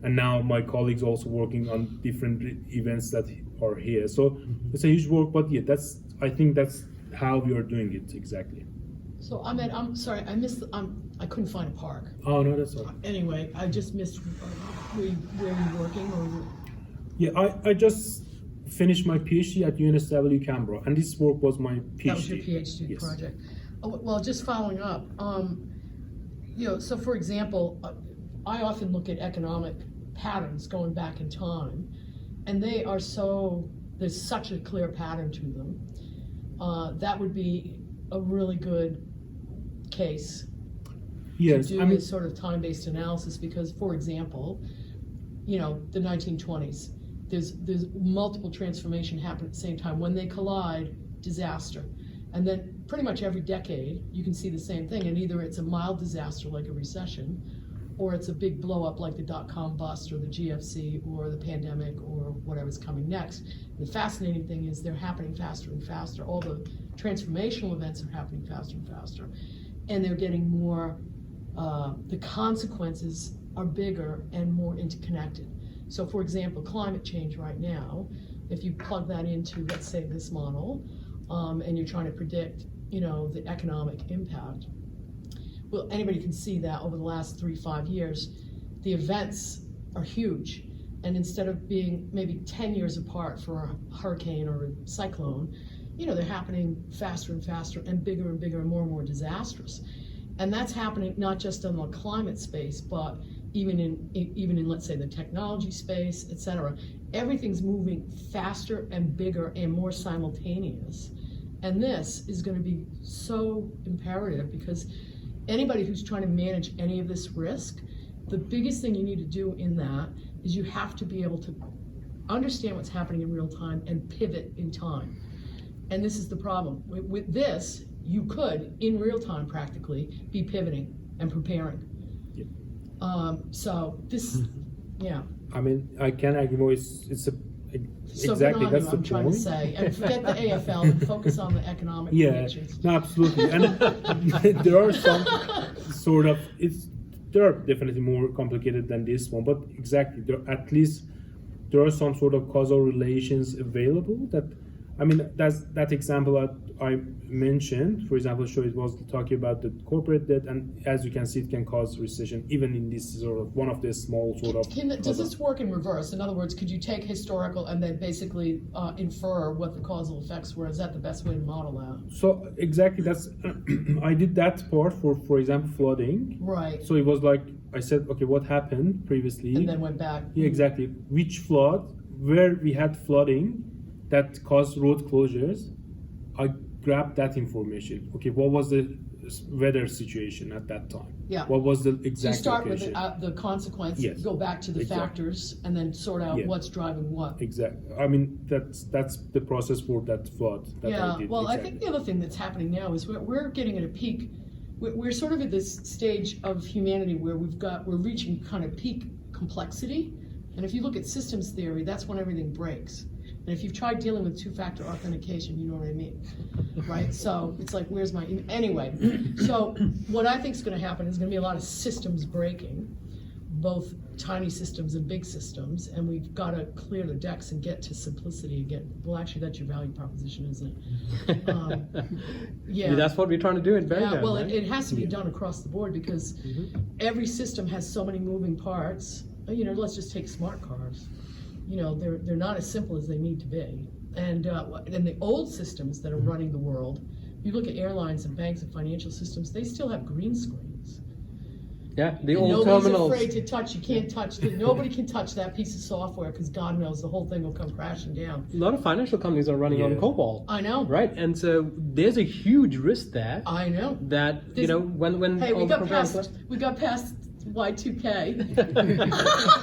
S2: And now my colleagues also working on different events that are here. So it's a huge work, but yeah, I think that's how we are doing it exactly.
S3: So Ahmed, I'm sorry, I missed. I couldn't find a park.
S2: Oh no, that's all right.
S3: Anyway, I just missed where you're working or.
S2: Yeah, I just finished my PhD at UNSW Canberra, and this work was my PhD.
S3: That was your PhD project. Oh, well, just following up. So for example, I often look at economic patterns going back in time, and there's such a clear pattern to them. That would be a really good case to do this sort of time-based analysis, because, for example, the 1920s, there's multiple transformation happening at the same time. When they collide, disaster. And then pretty much every decade, you can see the same thing, and either it's a mild disaster like a recession, or it's a big blow up like the dot-com bust or the GFC or the pandemic or whatever's coming next. The fascinating thing is they're happening faster and faster. All the transformational events are happening faster and faster. And they're getting more, the consequences are bigger and more interconnected. So for example, climate change right now, if you plug that into, let's say, this model, and you're trying to predict, the economic impact, well, anybody can see that over the last 3-5 years, the events are huge. And instead of being maybe 10 years apart for a hurricane or a cyclone, they're happening faster and faster and bigger and more disastrous. And that's happening not just in the climate space, but even in let's say the technology space, et cetera. Everything's moving faster and bigger and more simultaneous. And this is going to be so imperative because anybody who's trying to manage any of this risk, the biggest thing you need to do in that is you have to be able to understand what's happening in real time and pivot in time. And this is the problem. With this, you could, in real time practically, be pivoting and preparing.
S2: Yep.
S3: So this, yeah.
S2: I mean, I can agree more. It's a
S3: So
S2: exactly
S3: Berrijam,
S2: that's the
S3: I'm trying to
S2: point.
S3: say, and forget the AFL and focus on the economic
S2: Yeah,
S3: predictions.
S2: no, absolutely. And there are some sort of there are definitely more complicated than this one, but exactly at least there are some sort of causal relations available that. I mean, that's that example that I mentioned. For example, it was talking about the corporate debt, and as you can see, it can cause recession, even in this sort of one of the small sort of.
S3: Does this work in reverse? In other words, could you take historical and then basically infer what the causal effects were? Is that the best way to model that?
S2: So exactly, that's I did that part for example, flooding.
S3: Right.
S2: So it was like I said, okay, what happened previously?
S3: And then went back.
S2: Yeah, exactly. Which flood, where we had flooding that caused road closures, I grabbed that information. Okay, what was the weather situation at that time?
S3: Yeah.
S2: What was the
S3: So you
S2: exact
S3: start
S2: location?
S3: with the consequence,
S2: Yes.
S3: go back to the
S2: Exactly.
S3: factors, and then sort out
S2: Yeah.
S3: what's driving what.
S2: Exactly. I mean, that's the process for that flood that
S3: Yeah,
S2: I did.
S3: well,
S2: exactly.
S3: I think the other thing that's happening now is we're getting at a peak. We're sort of at this stage of humanity where we're reaching kind of peak complexity. And if you look at systems theory, that's when everything breaks. And if you've tried dealing with two-factor authentication, you know what I mean, right? So it's like, where's my, anyway. So what I think is going to happen is going to be a lot of systems breaking, both tiny systems and big systems, and we've got to clear the decks and get to simplicity again. Well, actually, that's your value proposition, isn't it? Yeah.
S1: That's what we're trying to do in Berrijam.
S3: Yeah, well,
S1: right?
S3: it has to be done across the board because every system has so many moving parts. Let's just take smart cars. They're not as simple as they need to be. And the old systems that are running the world, you look at airlines and banks and financial systems, they still have green screens.
S1: Yeah, the
S3: And
S1: old
S3: nobody's
S1: terminals.
S3: afraid to touch. You can't touch. Nobody can touch that piece of software because God knows the whole thing will come crashing down.
S1: A lot of financial companies are running on
S2: Yeah.
S1: COBOL.
S3: I know.
S1: Right, and so there's a huge risk there.
S3: I know.
S1: That when
S3: Hey,
S1: all the programs
S3: we got past Y2K.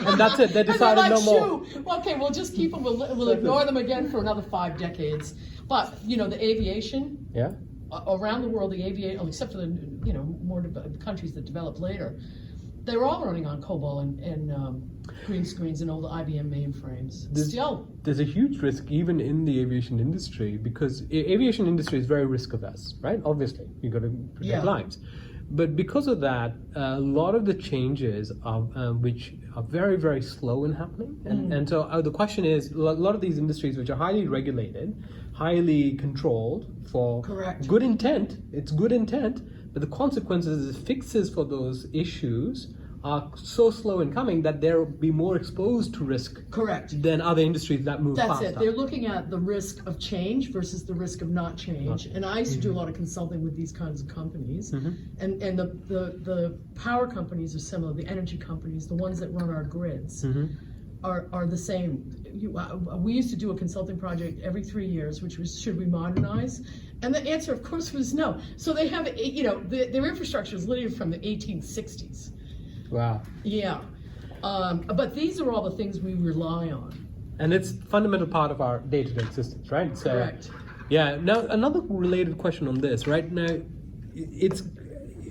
S1: and that's it. They
S3: And they're
S1: decided
S3: like,
S1: no more.
S3: "Shoo, okay, we'll just keep them. We'll ignore them again for another 5 decades." But the aviation
S1: Yeah.
S3: around the world, except for the more countries that developed later, they were all running on COBOL and green screens and old IBM mainframes. Still,
S1: There's a huge risk even in the aviation industry because aviation industry is very risk averse, right? Obviously, you got to protect
S3: Yeah.
S1: lives. But because of that, a lot of the changes are, which are very, very slow in happening. And so the question is, a lot of these industries which are highly regulated, highly controlled for
S3: Correct.
S1: good intent, it's good intent, but the consequences, the fixes for those issues are so slow in coming that they'll be more exposed to risk
S3: correct.
S1: than other industries that move
S3: That's
S1: faster.
S3: it. They're looking at the risk of change versus the risk of not change. And I used to do a lot of consulting with these kinds of companies. And the power companies are similar. The energy companies, the ones that run our grids, are the same. We used to do a consulting project every 3 years, which was, should we modernize? And the answer, of course, was no. So they have, their infrastructure is literally from the 1860s.
S1: Wow.
S3: Yeah. But these are all the things we rely on.
S1: And it's fundamental part of our day-to-day existence, right? So,
S3: Correct.
S1: yeah. Now, another related question on this, right? Now,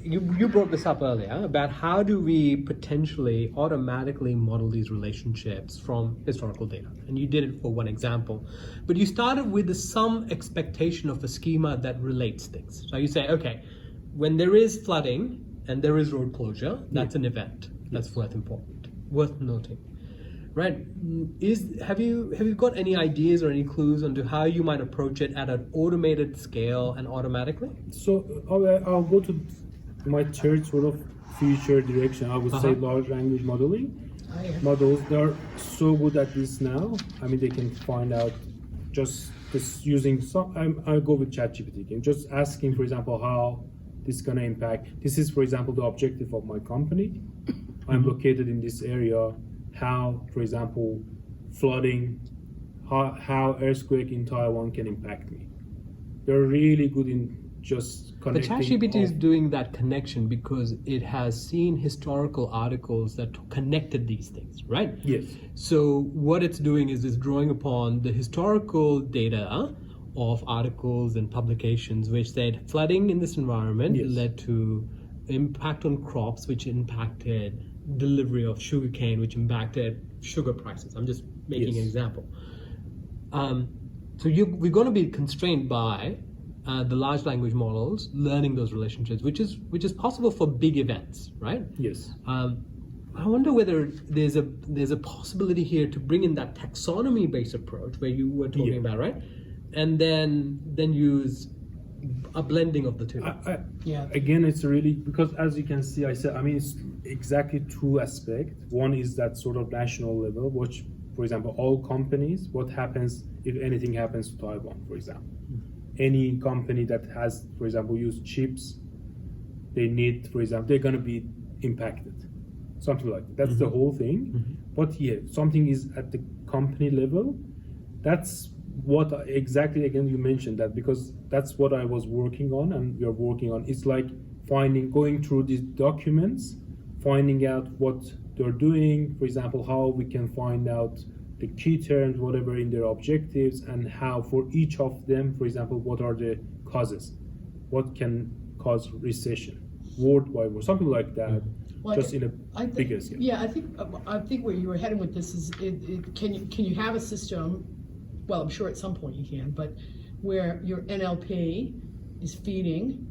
S1: you brought this up earlier about how do we potentially automatically model these relationships from historical data, and you did it for one example, but you started with some expectation of a schema that relates things. So you say, okay, when there is flooding and there is road closure, that's an event that's worth noting. Right. Have you got any ideas or any clues onto how you might approach it at an automated scale and automatically?
S2: So I'll go to my third sort of future direction. I would say large language modeling. Models, they're so good at this now. I mean, they can find out just using some. I'll go with ChatGPT and just asking, for example, how this is going to impact. This is, for example, the objective of my company. I'm located in this area. How, for example, flooding, how earthquake in Taiwan can impact me. They're really good in just connecting.
S1: But ChatGPT is doing that connection because it has seen historical articles that connected these things, right?
S2: Yes.
S1: So what it's doing is it's drawing upon the historical data of articles and publications which said flooding in this environment led to impact on crops, which impacted delivery of sugarcane, which impacted sugar prices. I'm just making an example. So we're going to be constrained by the large language models learning those relationships, which is possible for big events, right?
S2: Yes.
S1: I wonder whether there's a possibility here to bring in that taxonomy-based approach where you were talking about, right? And then use a blending of the two.
S2: Again, it's really, because as you can see, it's exactly two aspects. One is that sort of national level, which, for example, all companies, what happens if anything happens to Taiwan, for example. Any company that has, for example, used chips, they need, for example, they're going to be impacted. Something like that. That's the whole thing. But something is at the company level. That's what exactly, again, you mentioned that, because that's what I was working on and we are working on. It's like going through these documents, finding out what they're doing, for example, how we can find out the key terms, whatever in their objectives, and how for each of them, for example, what are the causes, what can cause recession, worldwide or something like that. Well, just in a bigger scale.
S3: Yeah, I think where you were heading with this is, can you have a system? Well, I'm sure at some point you can, but where your NLP is feeding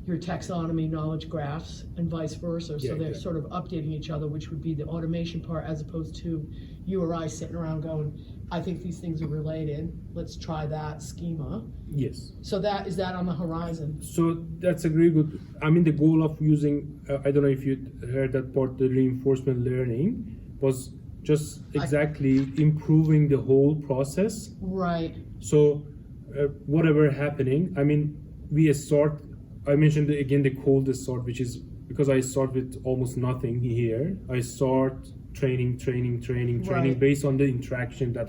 S3: your taxonomy knowledge graphs and vice versa, so they're sort of updating each other, which would be the automation part, as opposed to you or I sitting around going, I think these things are related, let's try that schema.
S2: Yes.
S3: So is that on the horizon?
S2: So that's a very good, the goal of using, I don't know if you heard that part, the reinforcement learning was just exactly improving the whole process.
S3: Right.
S2: So whatever happening, I mentioned again the coldest start, which is because I start with almost nothing here. I start training based on the interaction that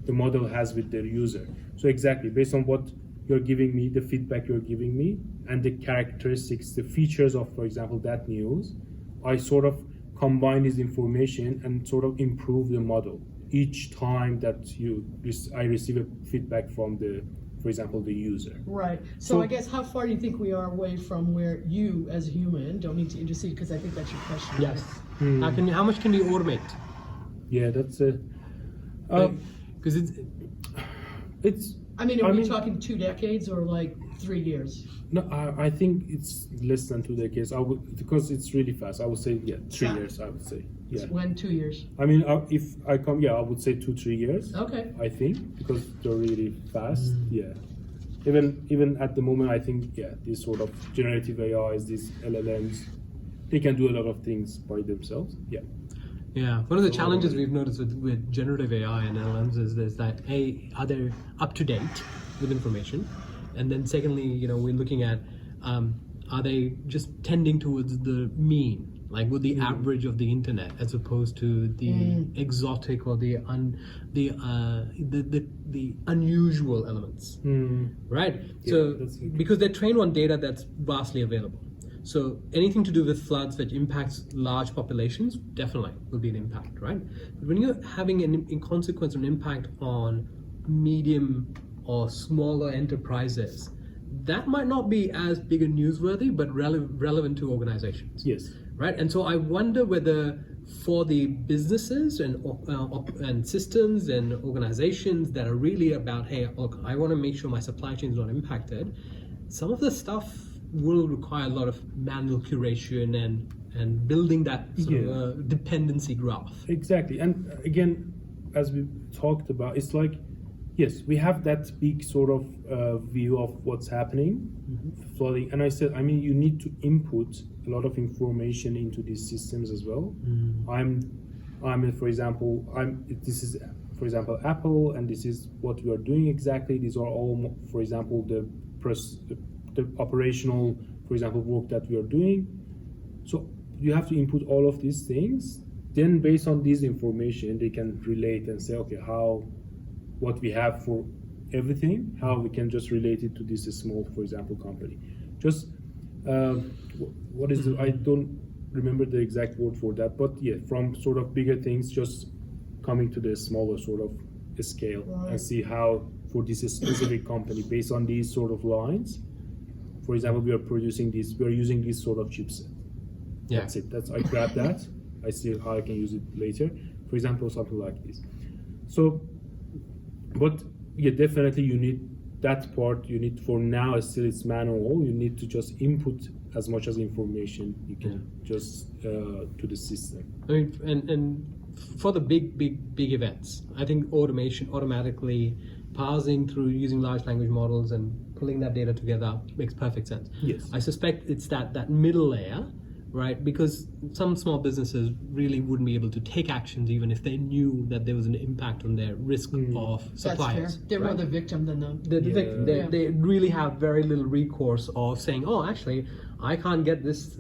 S2: the model has with the user. So exactly based on what you're giving me, the feedback you're giving me, and the characteristics, the features of, for example, that news, I sort of combine this information and sort of improve the model each time that I receive a feedback from for example, the user.
S3: Right. So I guess how far do you think we are away from where you, as a human, don't need to intercede? Because I think that's your question.
S1: Yes. How much can we automate?
S2: Yeah, that's a.
S1: Because it's.
S3: Are we talking 2 decades or like 3 years?
S2: No, I think it's less than 2 decades. Because it's really fast. I would say 3 years. I would say. Yeah.
S3: When 2 years?
S2: If I come, I would say 2-3 years.
S3: Okay.
S2: I think because they're really fast. Yeah. Even at the moment, I think these sort of generative AIs, these LLMs, they can do a lot of things by themselves. Yeah.
S1: Yeah, one of the challenges we've noticed with generative AI and LLMs is that are they up to date with information, and then secondly, we're looking at are they just tending towards the mean, like with the average of the internet, as opposed to the exotic or the unusual elements, right? So because they're trained on data that's vastly available. So anything to do with floods that impacts large populations definitely will be an impact, right? But when you're having in consequence an impact on medium or smaller enterprises, that might not be as big a newsworthy, but relevant to organizations.
S2: Yes.
S1: Right, and so I wonder whether for the businesses and systems and organizations that are really about, hey, look, I want to make sure my supply chain is not impacted, some of the stuff will require a lot of manual curation and building that sort of dependency graph.
S2: Exactly, and again, as we talked about, it's like, yes, we have that big sort of view of what's happening, flooding, and I said, I mean, you need to input a lot of information into these systems as well. For example, this is, for example, Apple, and this is what we are doing exactly. These are all, for example, the operational, for example, work that we are doing. So you have to input all of these things. Then based on this information, they can relate and say, okay, what we have for everything, how we can just relate it to this small, for example, company. Just what is I don't remember the exact word for that, but yeah, from sort of bigger things, just coming to the smaller sort of scale, and see how for this specific company, based on these sort of lines, for example, we are using this sort of chipset.
S1: Yeah.
S2: That's it. I grab that. I see how I can use it later. For example, something like this. So, but yeah, definitely you need that part. You need, for now, still it's manual. You need to just input as much as information you can just to the system.
S1: I mean, and for the big events, I think automation, automatically parsing through using large language models and pulling that data together makes perfect sense.
S2: Yes.
S1: I suspect it's that middle layer, right? Because some small businesses really wouldn't be able to take actions even if they knew that there was an impact on their risk of suppliers.
S3: That's fair. They're more the victim than the
S1: victim. They really have very little recourse of saying, oh, actually, I can't get this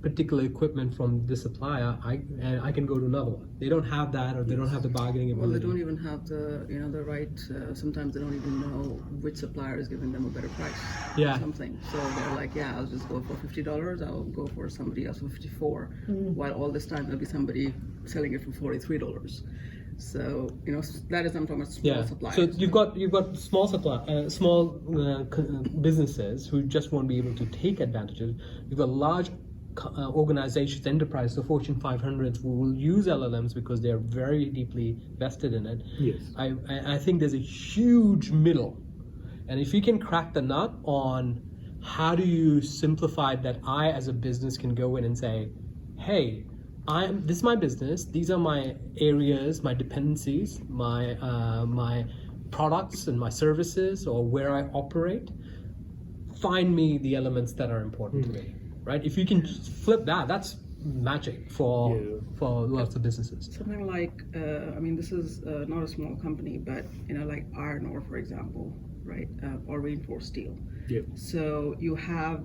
S1: particular equipment from this supplier. I can go to another one. They don't have that, or they don't have the bargaining ability.
S4: Well, they don't even have the right. Sometimes they don't even know which supplier is giving them a better price.
S1: Yeah.
S4: Or something. So they're like, yeah, I'll just go for $50. I'll go for somebody else for $54. While all this time there'll be somebody selling it for $43. So that is, I'm talking about small suppliers.
S1: So you've got small businesses who just won't be able to take advantages. You've got large organizations, enterprises, the Fortune 500s, who will use LLMs because they're very deeply vested in it.
S2: Yes.
S1: I think there's a huge middle, and if you can crack the nut on how do you simplify that, I as a business can go in and say, hey, this is my business. These are my areas, my dependencies, my products and my services, or where I operate. Find me the elements that are important to me, right? If you can flip that, that's magic for lots of businesses.
S4: Something like, this is not a small company, but like iron ore, for example, right, or reinforced steel.
S2: Yeah.
S4: So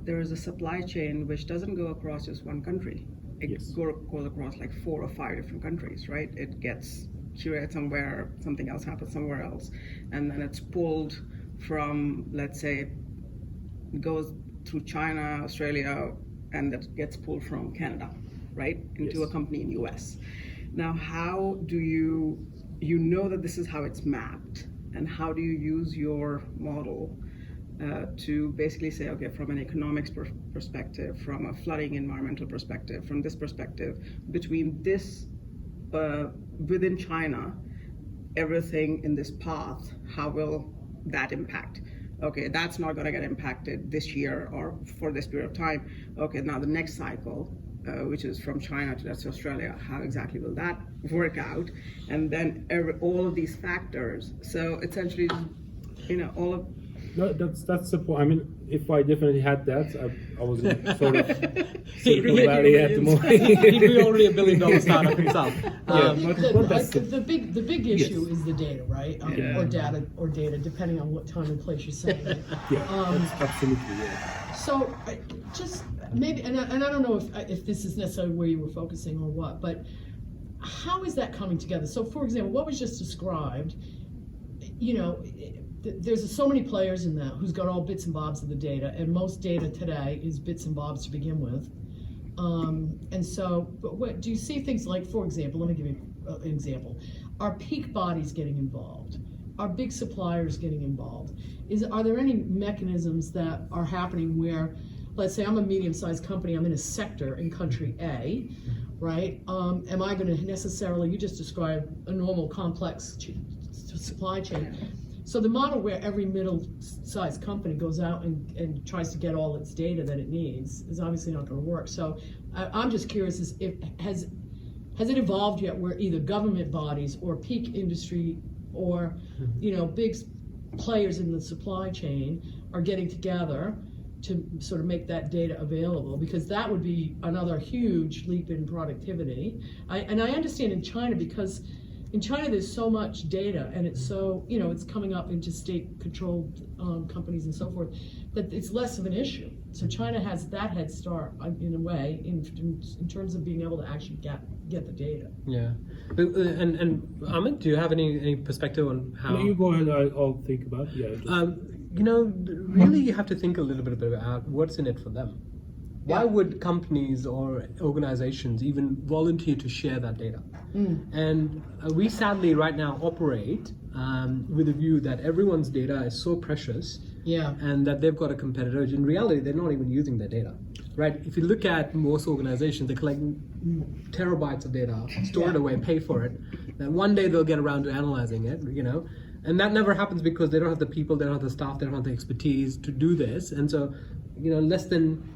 S4: there is a supply chain which doesn't go across just one country. It goes across like 4 or 5 different countries, right? It gets curated somewhere, something else happens somewhere else, and then it's pulled from, let's say, it goes through China, Australia, and that gets pulled from Canada, right, into a company in the US. Now, how do you know that this is how it's mapped, and how do you use your model to basically say, okay, from an economics perspective, from a flooding environmental perspective, from this perspective, between this, within China, everything in this path, how will that impact? Okay, that's not going to get impacted this year or for this period of time. Okay, now the next cycle, which is from China to Australia, how exactly will that work out? And then all of these factors. So essentially, all of.
S2: No, that's the point. I mean, if I definitely had that, I was in sort of Silicon Valley at the moment.
S1: He'd be already $1 billion startup himself.
S3: The big issue is the data, right? Or data, depending on what time and place you're saying it.
S2: That's absolutely
S3: So just maybe, and I don't know if this is necessarily where you were focusing or what, but how is that coming together? So, for example, what was just described, there's so many players in that who's got all bits and bobs of the data, and most data today is bits and bobs to begin with. And so, what do you see things like, for example, let me give you an example. Are peak bodies getting involved? are big suppliers getting involved? Are there any mechanisms that are happening where, let's say I'm a medium-sized company, I'm in a sector in country A, right? Am I going to necessarily, you just described a normal complex supply chain. So the model where every middle-sized company goes out and tries to get all its data that it needs is obviously not going to work. So I'm just curious, has it evolved yet where either government bodies or peak industry or big players in the supply chain are getting together to sort of make that data available? Because that would be another huge leap in productivity. I understand in China, because in China there's so much data and it's so, it's coming up into state-controlled companies and so forth, that it's less of an issue. So China has that head start in a way in terms of being able to actually get the data.
S1: Yeah, but, and Amit, do you have any perspective on how?
S2: No, you go ahead. I'll think about it. Yeah.
S1: Really you have to think a little bit about what's in it for them. Why would companies or organizations even volunteer to share that data? And we sadly right now operate with a view that everyone's data is so precious, and that they've got a competitor. In reality, they're not even using their data, right? If you look at most organizations, they collect terabytes of data, store it away, pay for it. Then one day they'll get around to analyzing it, and that never happens because they don't have the people, they don't have the staff, they don't have the expertise to do this. And so, less than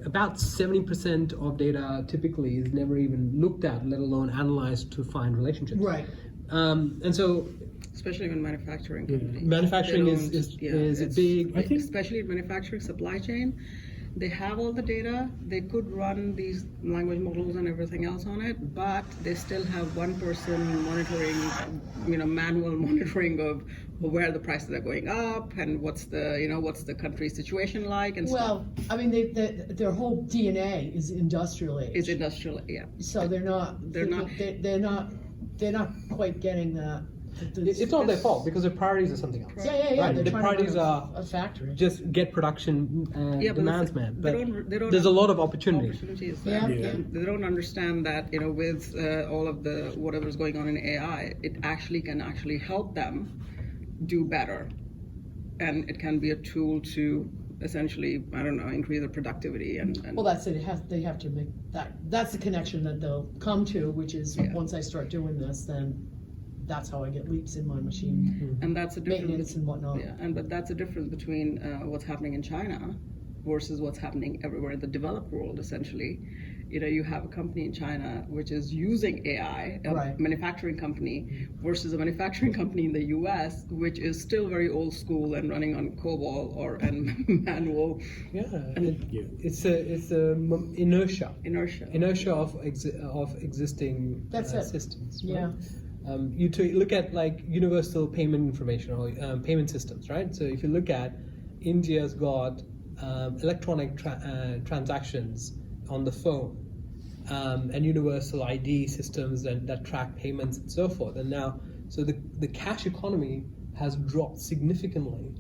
S1: about 70% of data typically is never even looked at, let alone analyzed to find relationships.
S3: Right.
S1: And so,
S4: especially in manufacturing companies.
S1: Manufacturing is a big.
S2: I think,
S4: especially in manufacturing supply chain, they have all the data. They could run these language models and everything else on it, but they still have one person monitoring, manual monitoring of where the prices are going up and what's the country's situation like and stuff.
S3: Well, I mean, their whole DNA is industrial age.
S4: It's industrial, yeah.
S3: So they're not quite getting that.
S1: It's not their fault because their priorities are something else.
S3: Yeah.
S1: Right.
S3: They're
S1: The
S3: trying
S1: priorities
S3: to run
S1: are
S3: a factory.
S1: just get production demands met. But
S4: they don't
S1: there's a lot of opportunities.
S3: Yeah.
S4: They don't understand that with all of the whatever's going on in AI, it can help them do better, and it can be a tool to essentially, increase their productivity and
S3: Well, that's it. They have to make that. That's the connection that they'll come to, which is once I start doing this, then that's how I get leaps in my machine.
S4: and that's a difference.
S3: Maintenance and whatnot.
S4: Yeah, but that's a difference between what's happening in China versus what's happening everywhere in the developed world. Essentially, you have a company in China which is using AI, a manufacturing company, versus a manufacturing company in the U.S. which is still very old school and running on COBOL and manual.
S1: It's a inertia of existing
S3: That's
S1: systems.
S3: Yeah.
S1: Right? You look at like universal payment information or payment systems, right? So if you look at India's got electronic transactions on the phone and universal ID systems that track payments and so forth. And now, so the cash economy has dropped significantly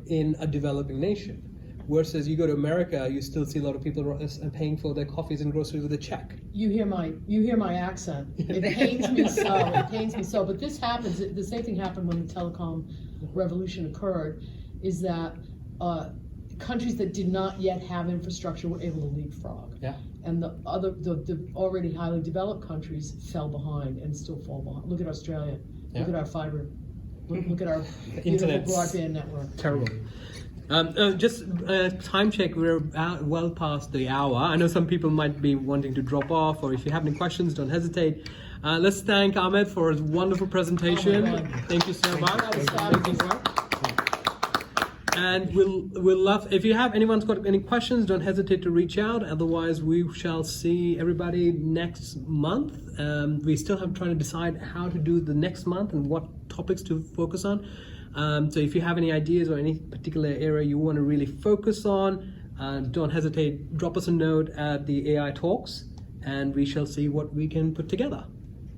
S1: in a developing nation. Versus you go to America, you still see a lot of people paying for their coffees and groceries with a check.
S3: You hear my accent. It pains me so. It pains me so. But this happens. The same thing happened when the telecom revolution occurred. Is that countries that did not yet have infrastructure were able to leapfrog.
S1: Yeah.
S3: And the already highly developed countries fell behind and still fall behind. Look at Australia.
S1: Yeah.
S3: Look at our fiber. Look at our beautiful broadband network.
S1: Terrible. Just time check, we're well past the hour. I know some people might be wanting to drop off, or if you have any questions, don't hesitate. Let's thank Ahmed for his wonderful presentation. Thank you so much.
S3: That was fabulous.
S1: And we'll love, if you have anyone's got any questions, don't hesitate to reach out. Otherwise, we shall see everybody next month. We still have trying to decide how to do the next month and what topics to focus on. So if you have any ideas or any particular area you want to really focus on, don't hesitate, drop us a note at the AI Talks, and we shall see what we can put together.